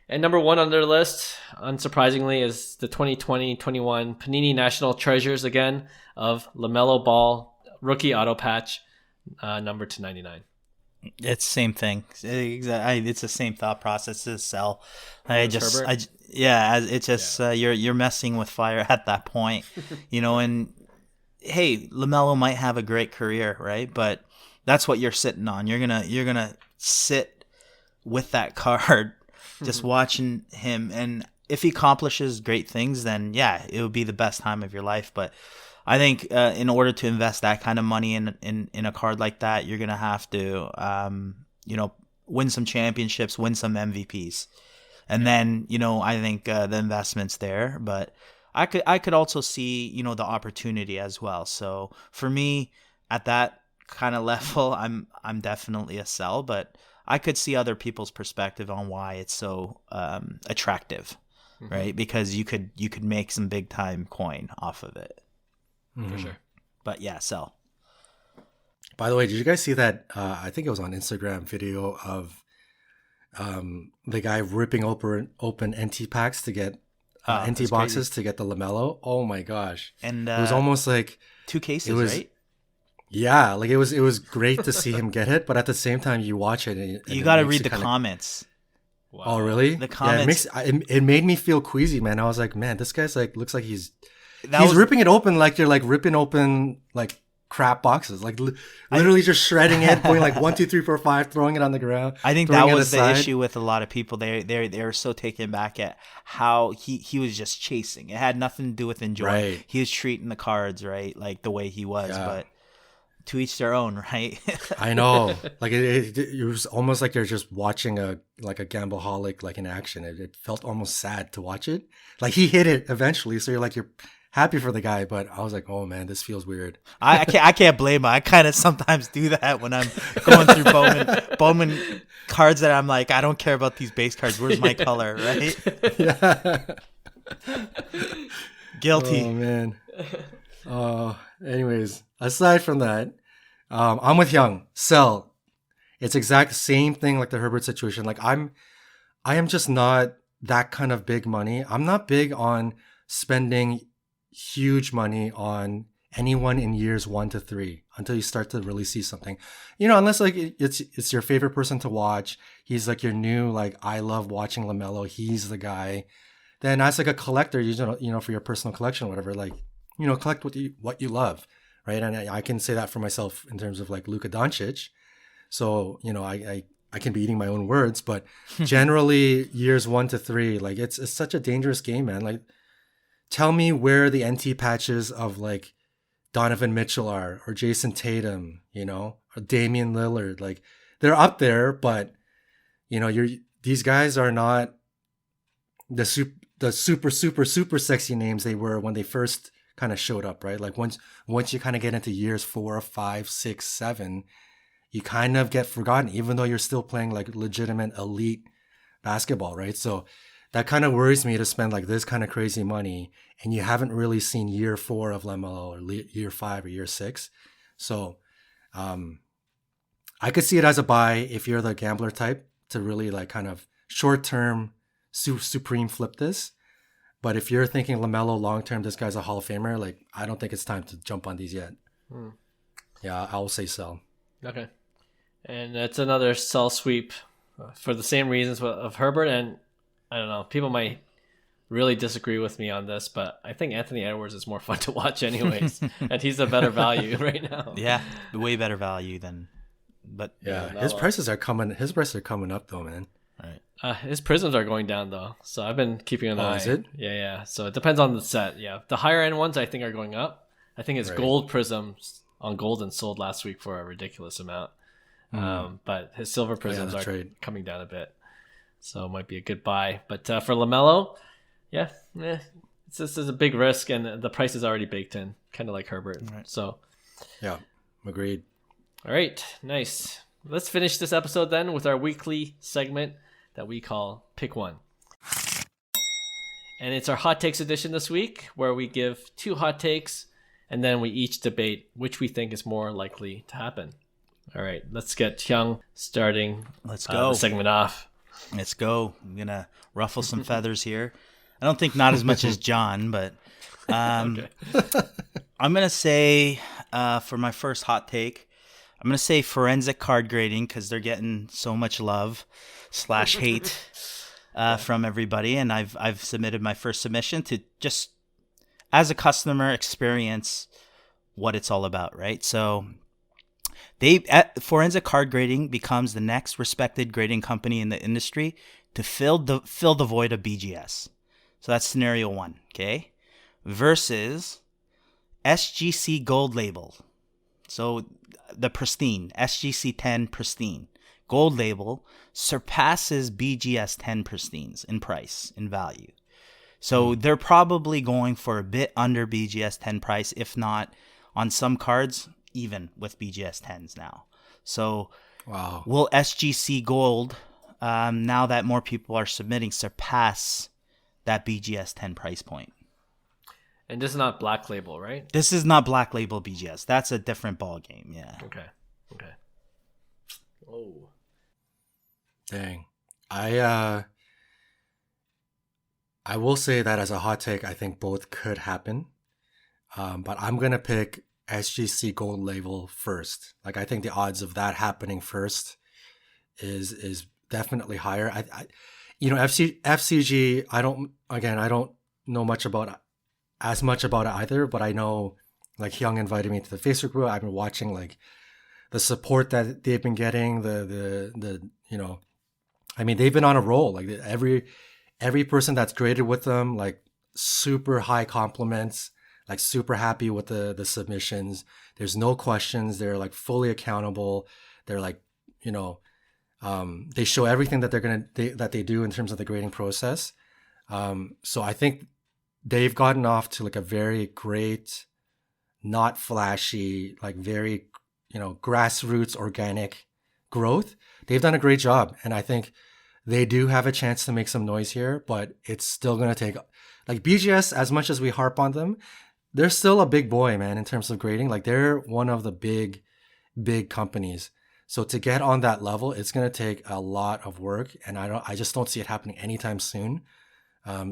[SPEAKER 1] And number 1 on their list, unsurprisingly, is the 2020-21 Panini National Treasures again of LaMelo Ball rookie auto patch, number 299.
[SPEAKER 2] It's the same thing. It's the same thought process to sell. It's just you're messing with fire at that point, And hey, LaMelo might have a great career, right? But that's what you're sitting on. You're gonna sit with that card. Just watching him, and if he accomplishes great things, then yeah, it would be the best time of your life. But I think in order to invest that kind of money in a card like that, you're gonna have to win some championships, win some MVPs, and then I think the investment's there. But I could also see the opportunity as well. So for me, at that kind of level, I'm definitely a sell, but I could see other people's perspective on why it's so attractive, right? Because you could make some big time coin off of it,
[SPEAKER 1] for sure.
[SPEAKER 2] But yeah, sell.
[SPEAKER 3] By the way, did you guys see that? I think it was on Instagram video of the guy ripping open NT packs to get NT boxes to get the LaMelo. Oh my gosh! And it was almost like
[SPEAKER 2] 2 cases, right?
[SPEAKER 3] Yeah, like it was great to see him get it, but at the same time, you watch it and
[SPEAKER 2] you got to read the comments.
[SPEAKER 3] Wow. Oh, really?
[SPEAKER 2] The comments.
[SPEAKER 3] Yeah, it made me feel queasy, man. I was like, man, this guy's like looks like he's ripping it open like you're like ripping open like crap boxes, like literally just shredding it, going like 1, 2, 3, 4, 5, throwing it on the ground.
[SPEAKER 2] I think that was the issue with a lot of people. They were so taken back at how he was just chasing. It had nothing to do with enjoying.
[SPEAKER 3] Right.
[SPEAKER 2] He was treating the cards right, like the way he was, but. To each their own, right?
[SPEAKER 3] I know. Like it was almost like you're just watching a gambleaholic like in action. It felt almost sad to watch it. Like he hit it eventually, so you're happy for the guy, but I was like, oh man, this feels weird.
[SPEAKER 2] I can't blame him. I kind of sometimes do that when I'm going through Bowman cards that I'm like, I don't care about these base cards. Where's my color, right?
[SPEAKER 3] Yeah.
[SPEAKER 2] Guilty.
[SPEAKER 3] Oh man. Anyways, aside from that, I'm with Hyung. Sell. It's exact same thing like the Herbert situation. Like I am just not that kind of big money. I'm not big on spending huge money on anyone in years 1 to 3 until you start to really see something. Unless like it's your favorite person to watch. He's like your new like I love watching LaMelo. He's the guy. Then as like a collector, for your personal collection or whatever, like collect what you love, right? And I can say that for myself in terms of like Luka Doncic. So I can be eating my own words, but generally years 1 to 3, like it's such a dangerous game, man. Like, tell me where the NT patches of like Donovan Mitchell are, or Jason Tatum, or Damian Lillard. Like they're up there, but these guys are not the super sexy names they were when they first kind of showed up, right? Like once you kind of get into years 4, 5, 6, 7, you kind of get forgotten, even though you're still playing like legitimate elite basketball, right? So that kind of worries me to spend like this kind of crazy money and you haven't really seen year 4 of LaMelo or year 5 or year 6. So I could see it as a buy if you're the gambler type to really like kind of short-term supreme flip this. But if you're thinking LaMelo long-term, this guy's a Hall of Famer, like I don't think it's time to jump on these yet. Yeah, I will say sell.
[SPEAKER 1] Okay. And that's another sell sweep for the same reasons of Herbert. And I don't know, people might really disagree with me on this, but I think Anthony Edwards is more fun to watch anyways. And he's a better value right now.
[SPEAKER 2] Yeah, way better value than... But
[SPEAKER 3] yeah, his prices are coming up though, man.
[SPEAKER 2] Right.
[SPEAKER 1] His Prizms are going down though, so I've been keeping an eye.
[SPEAKER 3] Is it?
[SPEAKER 1] Yeah. So it depends on the set. Yeah, the higher end ones I think are going up. I think his gold Prizms on Golden sold last week for a ridiculous amount. But his silver Prizms are coming down a bit, so it might be a good buy. But for LaMelo, this is a big risk, and the price is already baked in, kind of like Herbert. Right. So
[SPEAKER 3] yeah, agreed.
[SPEAKER 1] All right, nice. Let's finish this episode then with our weekly segment that we call Pick One. And it's our hot takes edition this week, where we give 2 hot takes and then we each debate which we think is more likely to happen. All right, let's get Hyung starting.
[SPEAKER 2] Let's go.
[SPEAKER 1] The segment off.
[SPEAKER 2] Let's go. I'm going to ruffle some feathers here. I don't think not as much as John, but okay. I'm going to say for my first hot take, I'm going to say Foresnic Card Grading because they're getting so much love / hate from everybody. And I've submitted my first submission to just, as a customer, experience what it's all about, right? So Foresnic Card Grading becomes the next respected grading company in the industry to fill the void of BGS. So that's scenario 1, okay? Versus SGC Gold Label. So the Pristine, SGC 10 Pristine. Gold Label surpasses BGS 10 Pristines in price, in value. So they're probably going for a bit under BGS 10 price, if not on some cards, even with BGS 10s now. So will SGC Gold, now that more people are submitting, surpass that BGS 10 price point?
[SPEAKER 1] And this is not Black Label, right?
[SPEAKER 2] This is not Black Label BGS. That's a different ball game. Yeah.
[SPEAKER 1] Okay. Oh.
[SPEAKER 3] Dang. I will say that as a hot take, I think both could happen. But I'm going to pick SGC Gold Label first. Like, I think the odds of that happening first is definitely higher. FCG, I don't know as much about it either, but I know, like, Hyung invited me to the Facebook group. I've been watching, like, the support that they've been getting, they've been on a roll. Like, every person that's graded with them, like, super high compliments, like, super happy with the submissions. There's no questions. They're, like, fully accountable. They're, like, they show everything that they do in terms of the grading process. So I think they've gotten off to, like, a very great, not flashy, like, very, grassroots organic growth. They've done a great job. And I think they do have a chance to make some noise here, but it's still going to take, like, BGS, as much as we harp on them, they're still a big boy, man, in terms of grading. Like, they're one of the big companies. So to get on that level, it's going to take a lot of work. And I just don't see it happening anytime soon.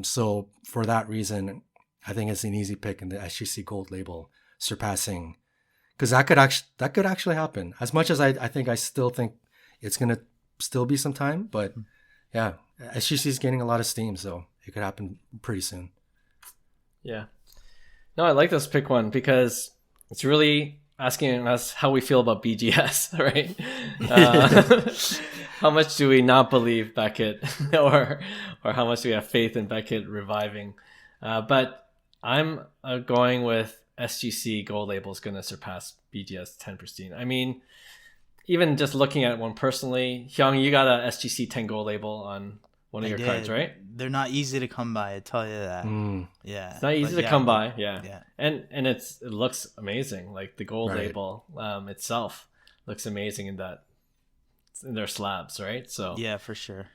[SPEAKER 3] So for that reason, I think it's an easy pick in the SGC Gold Label surpassing, because that could actually happen. As much as I still think it's going to still be some time, but yeah, SGC is gaining a lot of steam, so it could happen pretty soon. Yeah.
[SPEAKER 1] No, I like this pick one because it's really asking us how we feel about BGS, right? How much do we not believe Beckett, or how much do we have faith in Beckett reviving? But I'm going with SGC Gold Label is going to surpass BGS 10 Pristine. I mean, even just looking at one personally, Hyung, you got a SGC 10 gold label on one of your cards, right?
[SPEAKER 2] They're not easy to come by, I tell you that. Yeah.
[SPEAKER 1] It's not easy to come by, yeah.
[SPEAKER 2] Yeah.
[SPEAKER 1] And it looks amazing. Like the gold label itself looks amazing in their slabs, right? So
[SPEAKER 2] yeah, for sure.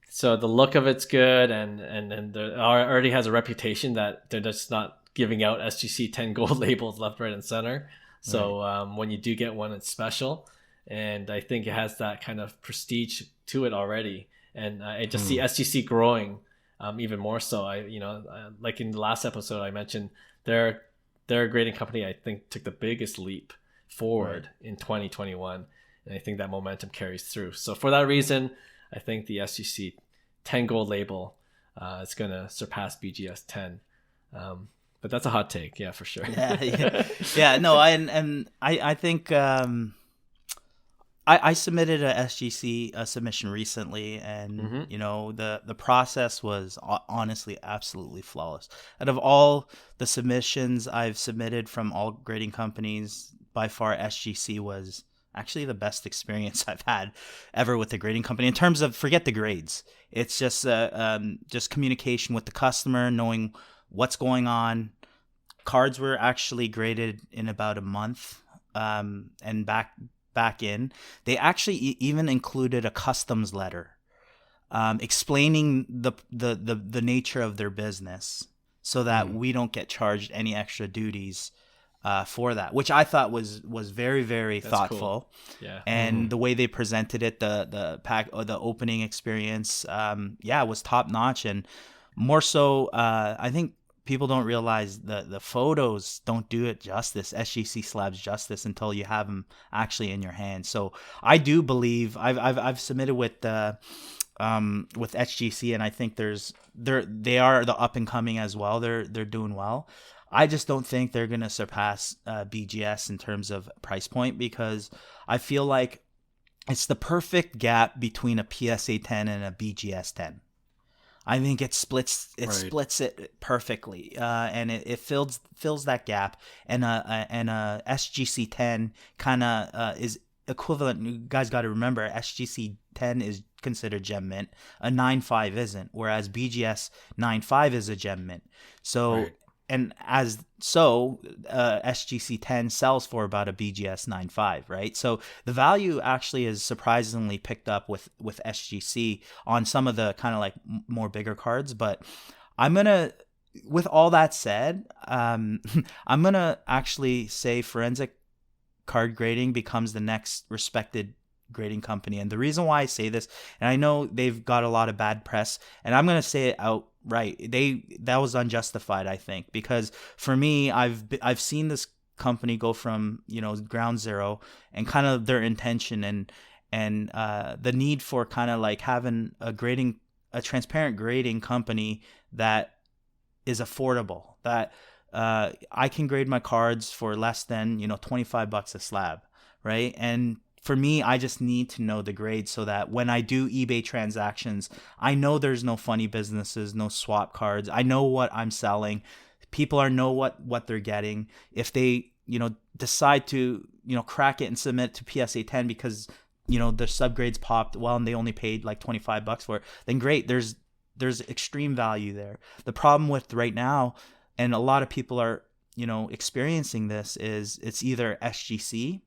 [SPEAKER 1] So the look of it's good, and already has a reputation that they're just not giving out SGC 10 gold labels left, right, and center. So when you do get one, it's special, and I think it has that kind of prestige to it already. And I just see SGC growing even more so. Like in the last episode, I mentioned their grading company, I think, took the biggest leap forward in 2021, and I think that momentum carries through. So for that reason, I think the SGC 10 gold label is going to surpass BGS 10. But that's a hot take, yeah, for sure.
[SPEAKER 2] Yeah. No, I think I submitted a SGC submission recently, and the process was honestly absolutely flawless. Out of all the submissions I've submitted from all grading companies, by far SGC was actually the best experience I've had ever with a grading company. In terms of, forget the grades, it's just communication with the customer, knowing what's going on. Cards were actually graded in about a month, and back in. They actually even included a customs letter explaining the nature of their business, so that we don't get charged any extra duties for that, which I thought was very, very thoughtful. Cool.
[SPEAKER 1] Yeah.
[SPEAKER 2] And the way they presented it, the opening experience, was top notch. And more so, I think people don't realize the photos don't do it justice, SGC slabs justice, until you have them actually in your hand. So I do believe I've submitted with SGC, and I think they are the up and coming as well. They're doing well. I just don't think they're going to surpass BGS in terms of price point, because I feel like it's the perfect gap between a PSA 10 and a BGS 10. I think it splits it perfectly, and it fills that gap. And a SGC 10 kind of is equivalent. You guys got to remember, SGC 10 is considered gem mint. A 9.5 isn't, whereas BGS 9.5 is a gem mint. So. And SGC 10 sells for about a BGS 9.5, right? So the value actually is surprisingly picked up with SGC on some of the kind of like more bigger cards. But with all that said, I'm gonna actually say Foresnic Card Grading becomes the next respected grading company. And the reason why I say this, and I know they've got a lot of bad press, and I'm gonna say it outright, that was unjustified, I think, because for me, I've seen this company go from ground zero, and kind of their intention and the need for kind of like having a transparent grading company that is affordable, that I can grade my cards for less than $25 a slab, right? And for me, I just need to know the grade, so that when I do eBay transactions, I know there's no funny businesses, no swap cards. I know what I'm selling. People know what they're getting. If they, decide to, crack it and submit to PSA 10 because, their subgrades popped well and they only paid like $25 for it, then great. There's extreme value there. The problem with right now, and a lot of people are, experiencing this, is it's either SGC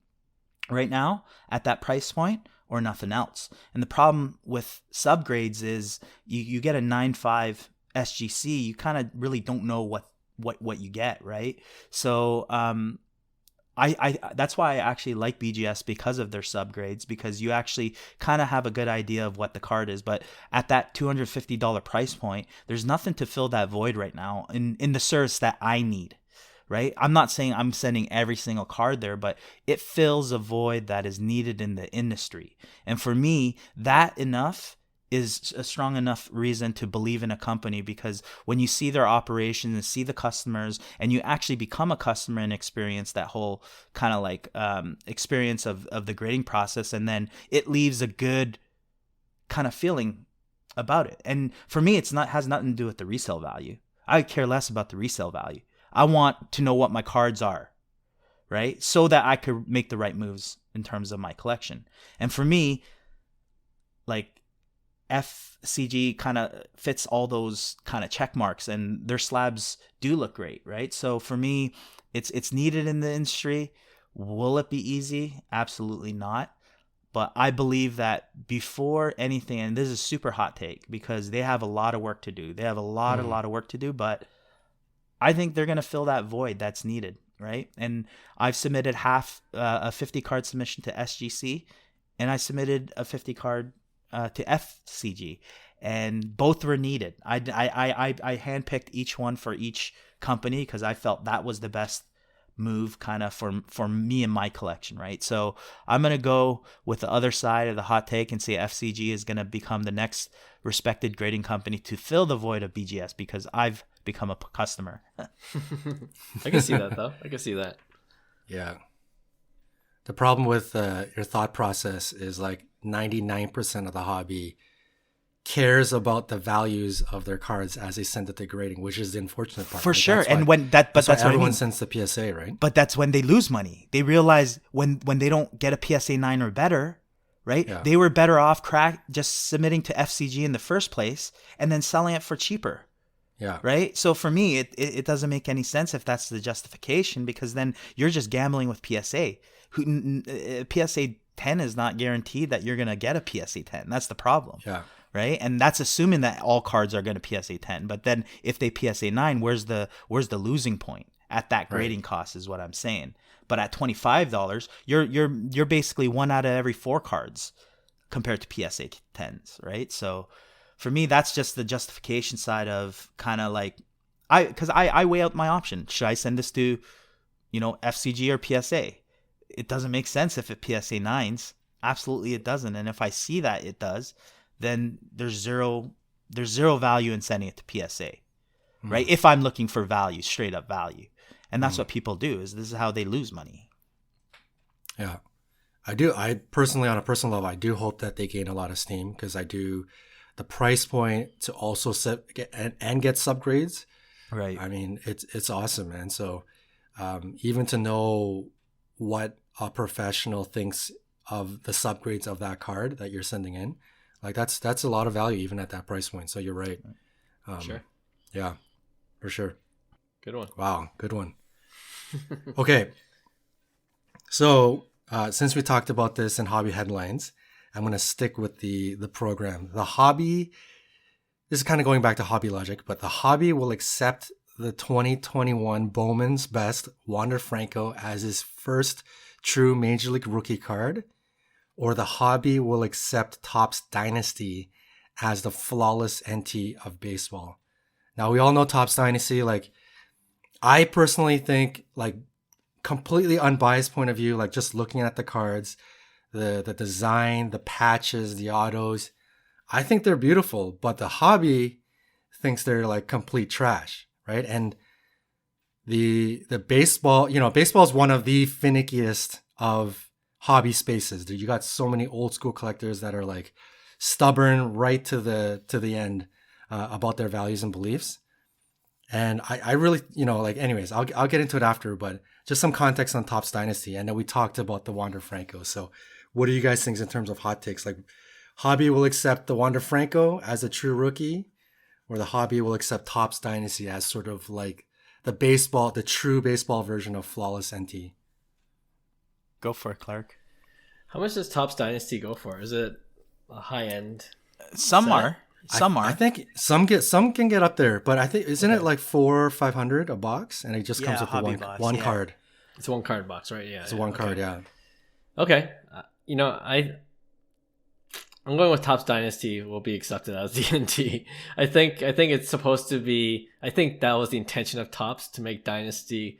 [SPEAKER 2] right now at that price point or nothing else. And the problem with subgrades is you get a 9.5 SGC, you kind of really don't know what you get, right? So I that's why I actually like BGS, because of their subgrades, because you actually kind of have a good idea of what the card is. But at that $250 price point, there's nothing to fill that void right now in the service that I need. Right? I'm not saying I'm sending every single card there, but it fills a void that is needed in the industry. And for me, that enough is a strong enough reason to believe in a company, because when you see their operations and see the customers, and you actually become a customer and experience that whole kind of like experience of the grading process, and then it leaves a good kind of feeling about it. And for me, has nothing to do with the resale value. I care less about the resale value. I want to know what my cards are, right? So that I could make the right moves in terms of my collection. And for me, like FCG kind of fits all those kind of check marks, and their slabs do look great, right? So for me, it's needed in the industry. Will it be easy? Absolutely not. But I believe that before anything, and this is a super hot take because they have a lot of work to do. They have a lot of work to do, but I think they're going to fill that void that's needed, right? And I've submitted a 50 card submission to SGC, and I submitted a 50 card to FCG, and both were needed. I handpicked each one for each company because I felt that was the best move kind of for me and my collection, right? So I'm going to go with the other side of the hot take and say FCG is going to become the next respected grading company to fill the void of BGS because I've become a customer.
[SPEAKER 1] I can see that though. I can see that.
[SPEAKER 3] Yeah. The problem with your thought process is like 99% of the hobby cares about the values of their cards as they send it to grading, which is the unfortunate part.
[SPEAKER 2] For
[SPEAKER 3] right?
[SPEAKER 2] sure.
[SPEAKER 3] That's
[SPEAKER 2] And
[SPEAKER 3] why,
[SPEAKER 2] that's
[SPEAKER 3] why
[SPEAKER 2] what
[SPEAKER 3] everyone
[SPEAKER 2] I mean.
[SPEAKER 3] sends the PSA, right?
[SPEAKER 2] But that's when they lose money. They realize when they don't get a PSA 9 or better, right?
[SPEAKER 3] Yeah.
[SPEAKER 2] They were better off just submitting to FCG in the first place and then selling it for cheaper.
[SPEAKER 3] Yeah.
[SPEAKER 2] Right. So for me, it doesn't make any sense if that's the justification, because then you're just gambling with PSA. PSA 10 is not guaranteed that you're going to get a PSA 10. That's the problem.
[SPEAKER 3] Yeah.
[SPEAKER 2] Right. And that's assuming that all cards are going to PSA 10. But then if they PSA 9, where's the losing point at that grading cost is what I'm saying. But at $25, you're basically 1 out of every 4 cards compared to PSA 10s. Right. So for me, that's just the justification side of kind of like, because I weigh out my option. Should I send this to, FCG or PSA? It doesn't make sense if it PSA 9s. Absolutely it doesn't. And if I see that it does, then there's zero value in sending it to PSA, right? If I'm looking for value, straight up value. And that's what people do, is this is how they lose money.
[SPEAKER 3] Yeah. I personally, on a personal level, I do hope that they gain a lot of steam, because the price point to also get subgrades.
[SPEAKER 2] Right.
[SPEAKER 3] I mean, it's awesome, man. So even to know what a professional thinks of the subgrades of that card that you're sending in, like that's a lot of value even at that price point. So you're right.
[SPEAKER 1] Sure.
[SPEAKER 3] Yeah, for sure.
[SPEAKER 1] Good one.
[SPEAKER 3] Wow, good one. Okay. So since we talked about this in hobby headlines, I'm going to stick with the program. The hobby, this is kind of going back to hobby logic, but the hobby will accept the 2021 Bowman's Best Wander Franco as his first true Major League rookie card, or the hobby will accept Topps Dynasty as the flawless NT of baseball. Now, we all know Topps Dynasty. Like, I personally think, like, completely unbiased point of view, like just looking at the cards, the design, the patches, the autos, I think they're beautiful, but the hobby thinks they're like complete trash, right? And the baseball, baseball is one of the finickiest of hobby spaces. You got so many old school collectors that are like stubborn right to the end about their values and beliefs. And I really, anyways, I'll get into it after, but just some context on Topps Dynasty. And then we talked about the Wander Franco. So what do you guys think in terms of hot takes? Like, hobby will accept the Wander Franco as a true rookie, or the hobby will accept Topps Dynasty as sort of like the true baseball version of flawless NT?
[SPEAKER 2] Go for it, Clark.
[SPEAKER 1] How much does Topps Dynasty go for? Is it a high end?
[SPEAKER 2] Some are.
[SPEAKER 3] I think some can get up there, but I think isn't it like $400 or $500 a box, and it just comes with the one card.
[SPEAKER 1] It's a 1 card box, right? Yeah,
[SPEAKER 3] it's a 1 card. Yeah.
[SPEAKER 1] Okay, I'm going with Topps Dynasty will be accepted as the NT. I think it's supposed to be. I think that was the intention of Topps, to make Dynasty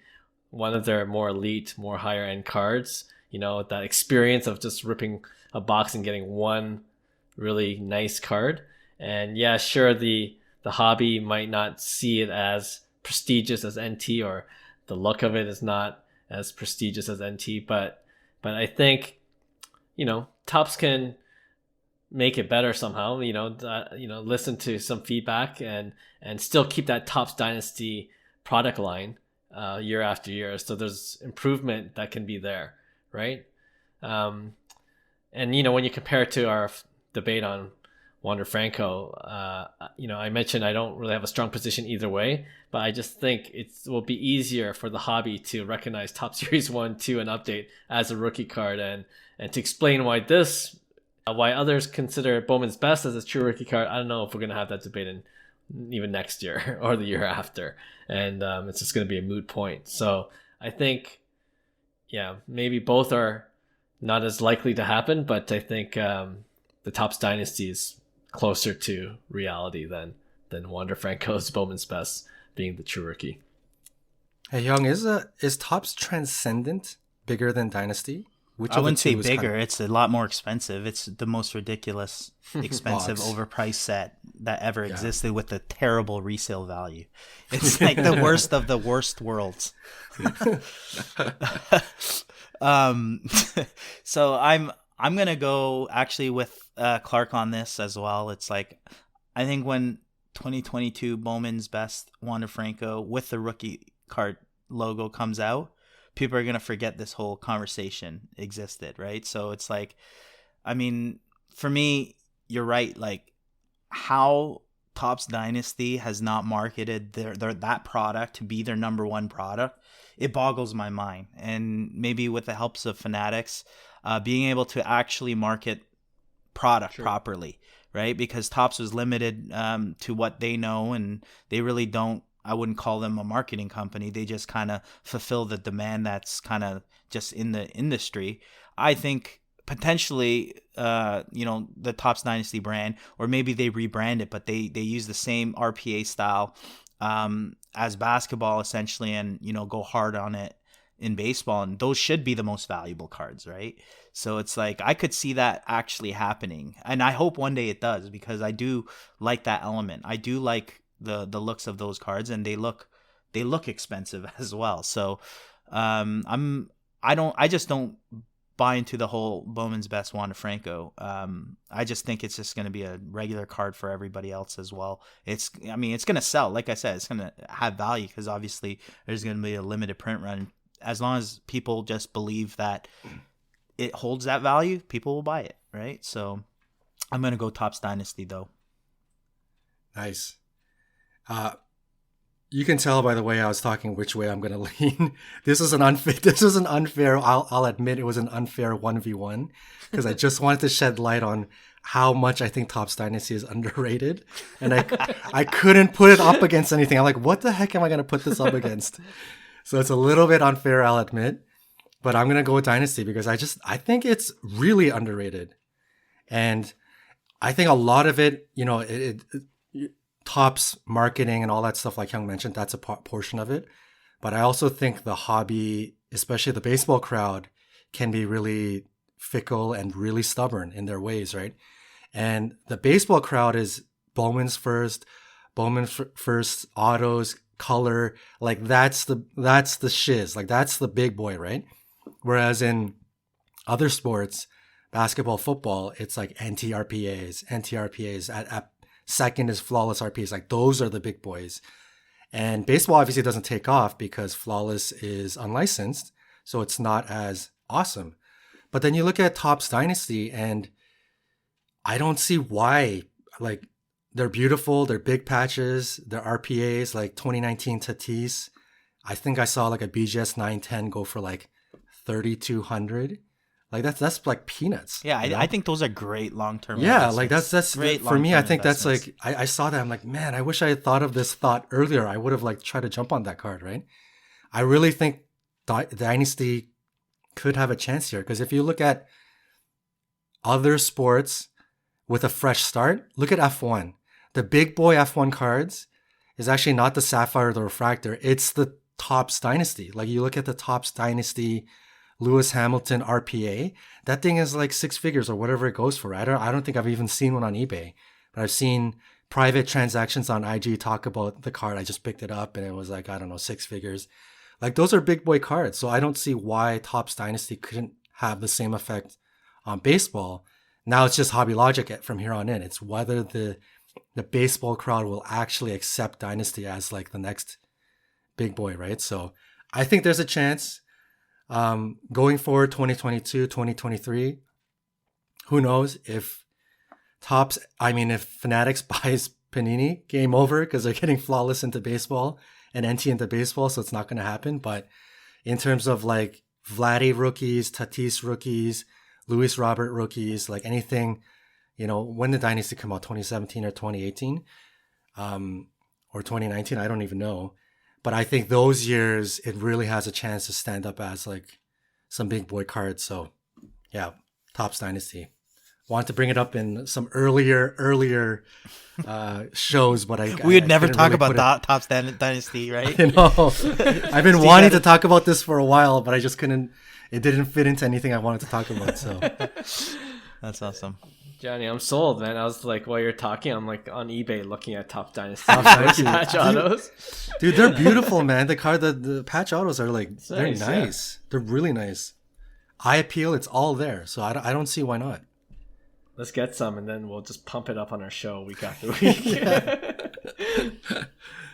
[SPEAKER 1] one of their more elite, more higher end cards. That experience of just ripping a box and getting one really nice card. And yeah, sure, the hobby might not see it as prestigious as NT, or the look of it is not as prestigious as NT, but I think Topps can make it better somehow. Listen to some feedback and still keep that Topps Dynasty product line year after year. So there's improvement that can be there, right? And when you compare it to our debate on Wander Franco, I mentioned I don't really have a strong position either way, but I just think it will be easier for the hobby to recognize Top Series 1, 2, and Update as a rookie card, and to explain why others consider Bowman's Best as a true rookie card. I don't know if we're going to have that debate in even next year or the year after, and it's just going to be a moot point. So I think, maybe both are not as likely to happen, but I think the Topps Dynasty is closer to reality than Wander Franco's Bowman's Best being the true rookie.
[SPEAKER 3] Hey, Hyung, is Topps Transcendent bigger than Dynasty?
[SPEAKER 2] I wouldn't say bigger. It's a lot more expensive. It's the most ridiculous, expensive, overpriced set that ever existed with a terrible resale value. It's like the worst of the worst worlds. So I'm gonna go actually with Clark on this as well. It's like, I think when 2022 Bowman's Best Wander Franco with the rookie card logo comes out, people are going to forget this whole conversation existed, right? So it's like, I mean, for me, you're right. Like, how Topps Dynasty has not marketed that product to be their number one product, it boggles my mind. And maybe with the helps of Fanatics, being able to actually market product properly, right? Because Topps was limited to what they know, and they really don't. I wouldn't call them a marketing company. They just kind of fulfill the demand that's kind of just in the industry. I think potentially, the Topps Dynasty brand, or maybe they rebrand it, but they use the same RPA style as basketball essentially, and go hard on it in baseball, and those should be the most valuable cards, right? So it's like, I could see that actually happening, and I hope one day it does, because I do like that element. I do like the looks of those cards, and they look expensive as well. So I just don't buy into the whole Bowman's Best Wander Franco. I just think it's just going to be a regular card for everybody else as well. It's going to sell. Like I said, it's going to have value, because obviously there's going to be a limited print run. As long as people just believe that it holds that value, people will buy it, right? So I'm going to go Topps Dynasty though.
[SPEAKER 3] Nice. You can tell by the way I was talking which way I'm going to lean. This was an unfair. I'll admit it was an unfair 1v1, because I just wanted to shed light on how much I think Topps Dynasty is underrated, and I couldn't put it up against anything. I'm like, what the heck am I going to put this up against? So it's a little bit unfair, I'll admit, but I'm going to go with Dynasty because I think it's really underrated, and I think a lot of it, Topps marketing and all that stuff, like Hyung mentioned, that's a portion of it. But I also think the hobby, especially the baseball crowd, can be really fickle and really stubborn in their ways, right? And the baseball crowd is Bowman's first autos, color, like that's the shiz, like that's the big boy, right? Whereas in other sports, basketball, football, it's like NT-RPAs, at second is flawless RPAs. Like those are the big boys. And baseball obviously doesn't take off because flawless is unlicensed, so it's not as awesome. But then you look at Topps Dynasty, and I don't see why. Like, they're beautiful, they're big patches, they're RPAs, like 2019 Tatis. I think I saw like a BGS 910 go for like 3,200. Like that's like peanuts.
[SPEAKER 2] Yeah, I think those are great long-term
[SPEAKER 3] investments. Like that's great for me. I think that's like, I saw that. I'm like, man, I wish I had thought of this thought earlier. I would have like tried to jump on that card, right? I really think Dynasty could have a chance here, because if you look at other sports with a fresh start, look at F1. The big boy F1 cards is actually not the Sapphire or the Refractor. It's the Topps Dynasty. Like you look at the Topps Dynasty Lewis Hamilton RPA, that thing is like six figures or whatever it goes for. I don't think I've even seen one on eBay, but I've seen private transactions on IG talk about the card. I just picked it up and it was like, I don't know, six figures. Like those are big boy cards. So I don't see why Topps Dynasty couldn't have the same effect on baseball. Now it's just hobby logic from here on in. It's whether the baseball crowd will actually accept Dynasty as like the next big boy, right? So I think there's a chance. Going forward, 2022, 2023, who knows if if Fanatics buys Panini, game over, because they're getting Flawless into baseball and NT into baseball, so it's not going to happen. But in terms of like Vladdy rookies, Tatis rookies, Luis Robert rookies, like anything, when did Dynasty come out? 2017 or 2018? Or 2019? I don't even know. But I think those years, it really has a chance to stand up as like some big boy cards. So yeah, Topps Dynasty. Want to bring it up in some earlier shows, but
[SPEAKER 2] we would never talk really about Topps Dynasty, right?
[SPEAKER 3] I know. I've been wanting to talk about this for a while, but I just couldn't. It didn't fit into anything I wanted to talk about. So
[SPEAKER 2] that's awesome,
[SPEAKER 1] Johnny. I'm sold, man. I was like, while you're talking, I'm like on eBay looking at Topps Dynasty patch autos.
[SPEAKER 3] Dude, they're beautiful, man. The patch autos are like they're nice. Yeah. They're really nice. Eye appeal. It's all there, so I don't see why not.
[SPEAKER 1] Let's get some, and then we'll just pump it up on our show week after week.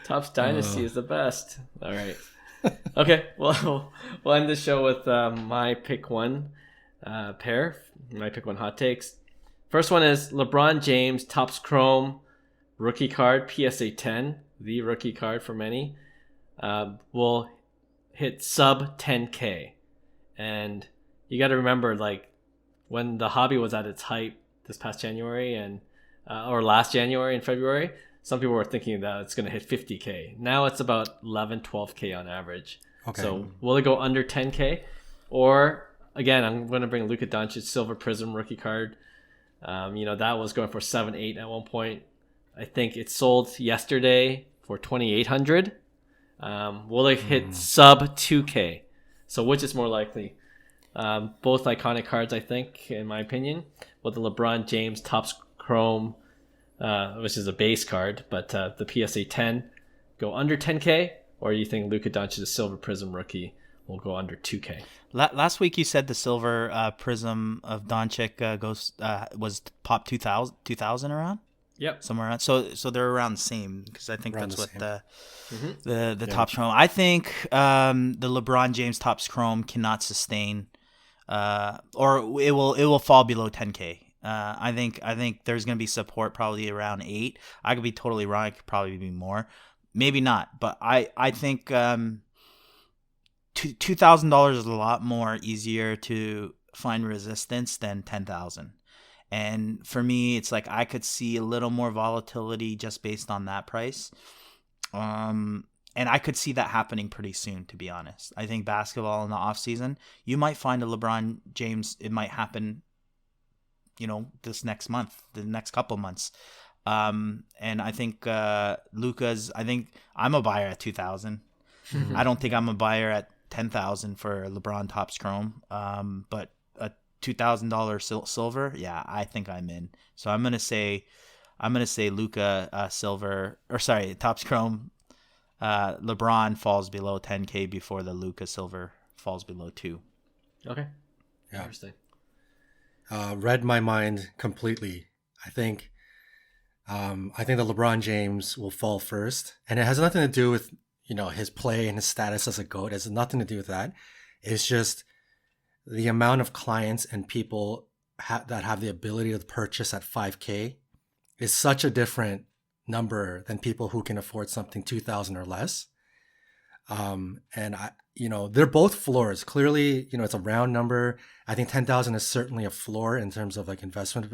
[SPEAKER 1] Topps Dynasty is the best. All right. Okay, well, we'll end the show with my pick one pair. My pick one hot takes. First one is LeBron James Topps Chrome rookie card, PSA 10, the rookie card for many. Will hit sub 10K. And you got to remember, like, when the hobby was at its height this past January or last January and February, some people were thinking that it's going to hit 50K. Now it's about 11, 12K on average. Okay. So will it go under 10K? Or, again, I'm going to bring Luka Doncic Silver Prizm rookie card. That was going for 7-8 at one point. I think it sold yesterday for 2,800. Will it hit sub 2K? So which is more likely? Both iconic cards, I think, in my opinion. With the LeBron James Topps Chrome, which is a base card, but the PSA 10 go under 10K, or you think Luka Doncic's Silver Prizm rookie will go under 2K?
[SPEAKER 2] Last week you said the Silver Prizm of Doncic was pop 2000 around.
[SPEAKER 1] Yep,
[SPEAKER 2] somewhere around. So they're around the same, because I think around that's what the Topps Chrome. I think the LeBron James Topps Chrome cannot sustain. Or it will fall below 10K. I think there's gonna be support probably around 8. I could be totally wrong. It could probably be more, maybe not. But I think $2,000 is a lot more easier to find resistance than 10,000. And for me, it's like I could see a little more volatility just based on that price. And I could see that happening pretty soon, to be honest. I think basketball in the offseason, you might find a LeBron James. It might happen, this next month, the next couple months. And I think Luka's, I think I'm a buyer at 2,000. I don't think I'm a buyer at 10,000 for LeBron Topps Chrome. But a $2,000 silver, yeah, I think I'm in. So I'm gonna say Luka Topps Chrome. LeBron falls below 10K before the Luka Silver falls below 2.
[SPEAKER 1] Okay.
[SPEAKER 3] Yeah.
[SPEAKER 1] Interesting.
[SPEAKER 3] Read my mind completely. I think the LeBron James will fall first, and it has nothing to do with his play and his status as a GOAT. It has nothing to do with that. It's just the amount of clients and people that have the ability to purchase at 5K is such a different number than people who can afford something 2,000 or less. And they're both floors. Clearly, it's a round number. I think 10,000 is certainly a floor in terms of like investment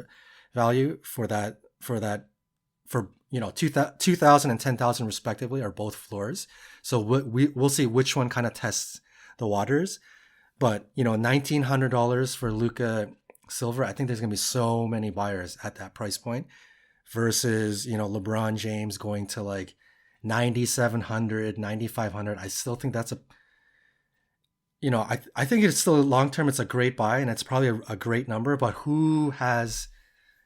[SPEAKER 3] value for 2,000 and 10,000 respectively are both floors. So we'll see which one kind of tests the waters. But $1,900 for Luka Silver, I think there's gonna be so many buyers at that price point. Versus, LeBron James going to like 9,700, 9,500. I still think that's I think it's still long term. It's a great buy, and it's probably a great number. But who has,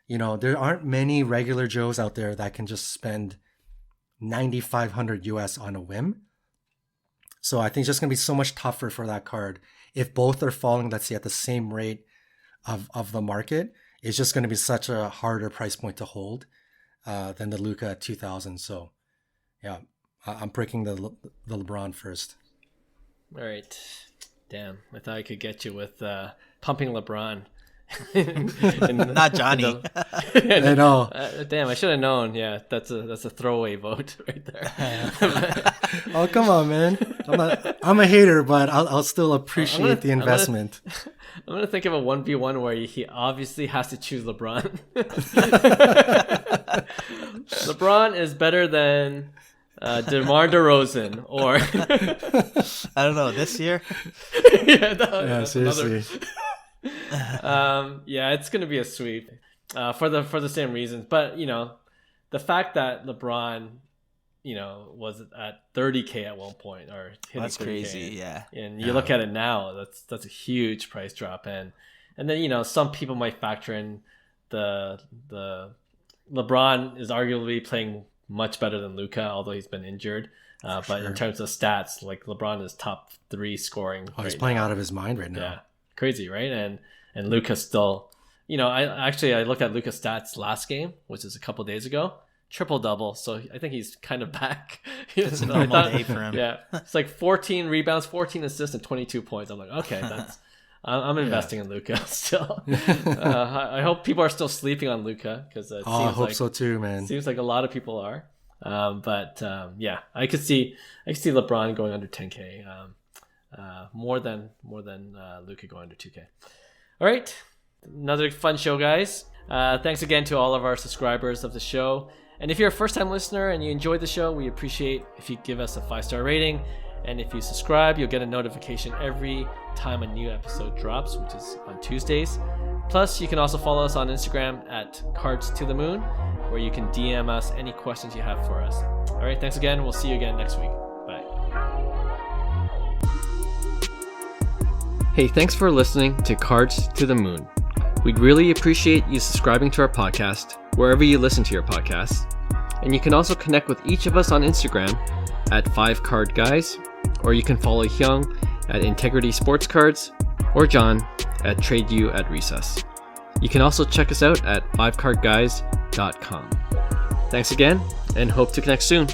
[SPEAKER 3] there aren't many regular Joes out there that can just spend 9,500 US on a whim. So I think it's just gonna be so much tougher for that card if both are falling, let's say, at the same rate of the market. It's just going to be such a harder price point to hold than the Luka at 2,000. So, yeah, I'm picking the LeBron first.
[SPEAKER 1] All right. Damn, I thought I could get you with pumping LeBron.
[SPEAKER 2] Not Johnny.
[SPEAKER 3] I know.
[SPEAKER 1] Damn, I should have known. Yeah, that's a throwaway vote right there.
[SPEAKER 3] Oh, come on, man. I'm a hater, but I'll still appreciate the investment.
[SPEAKER 1] I'm gonna think of a 1v1 where he obviously has to choose LeBron. LeBron is better than DeMar DeRozan, or
[SPEAKER 2] I don't know, this year.
[SPEAKER 3] Yeah, seriously.
[SPEAKER 1] Yeah, it's gonna be a sweep for the same reasons. But the fact that LeBron was at 30K at one point, or hitting
[SPEAKER 2] that's
[SPEAKER 1] 30K,
[SPEAKER 2] crazy. Yeah,
[SPEAKER 1] and you look at it now, that's a huge price drop. And then some people might factor in the LeBron is arguably playing much better than Luka, although he's been injured. But in terms of stats, like LeBron is top 3 scoring.
[SPEAKER 3] He's playing out of his mind right now.
[SPEAKER 1] Yeah, crazy, right? And Luka's still, I looked at Luka's stats last game, which is a couple days ago, triple-double. So I think he's kind of back.
[SPEAKER 2] It's a normal day for him.
[SPEAKER 1] Yeah, it's like 14 rebounds, 14 assists, and 22 points. I'm like, okay, I'm investing in Luka still. I hope people are still sleeping on Luka, because
[SPEAKER 3] I hope so too, man.
[SPEAKER 1] Seems like a lot of people are. But I could see LeBron going under 10K. More than Luka going under 2K. All right, another fun show, guys. Thanks again to all of our subscribers of the show. And if you're a first-time listener and you enjoyed the show, we appreciate if you give us a 5-star rating. And if you subscribe, you'll get a notification every time a new episode drops, which is on Tuesdays. Plus, you can also follow us on Instagram at Cards to the Moon, where you can DM us any questions you have for us. All right, thanks again. We'll see you again next week. Bye. Hey, thanks for listening to Cards to the Moon. We'd really appreciate you subscribing to our podcast wherever you listen to your podcasts. And you can also connect with each of us on Instagram at 5cardguys, or you can follow Hyung at Integrity Sports Cards, or John at TradeU at Recess. You can also check us out at 5cardguys.com. Thanks again, and hope to connect soon.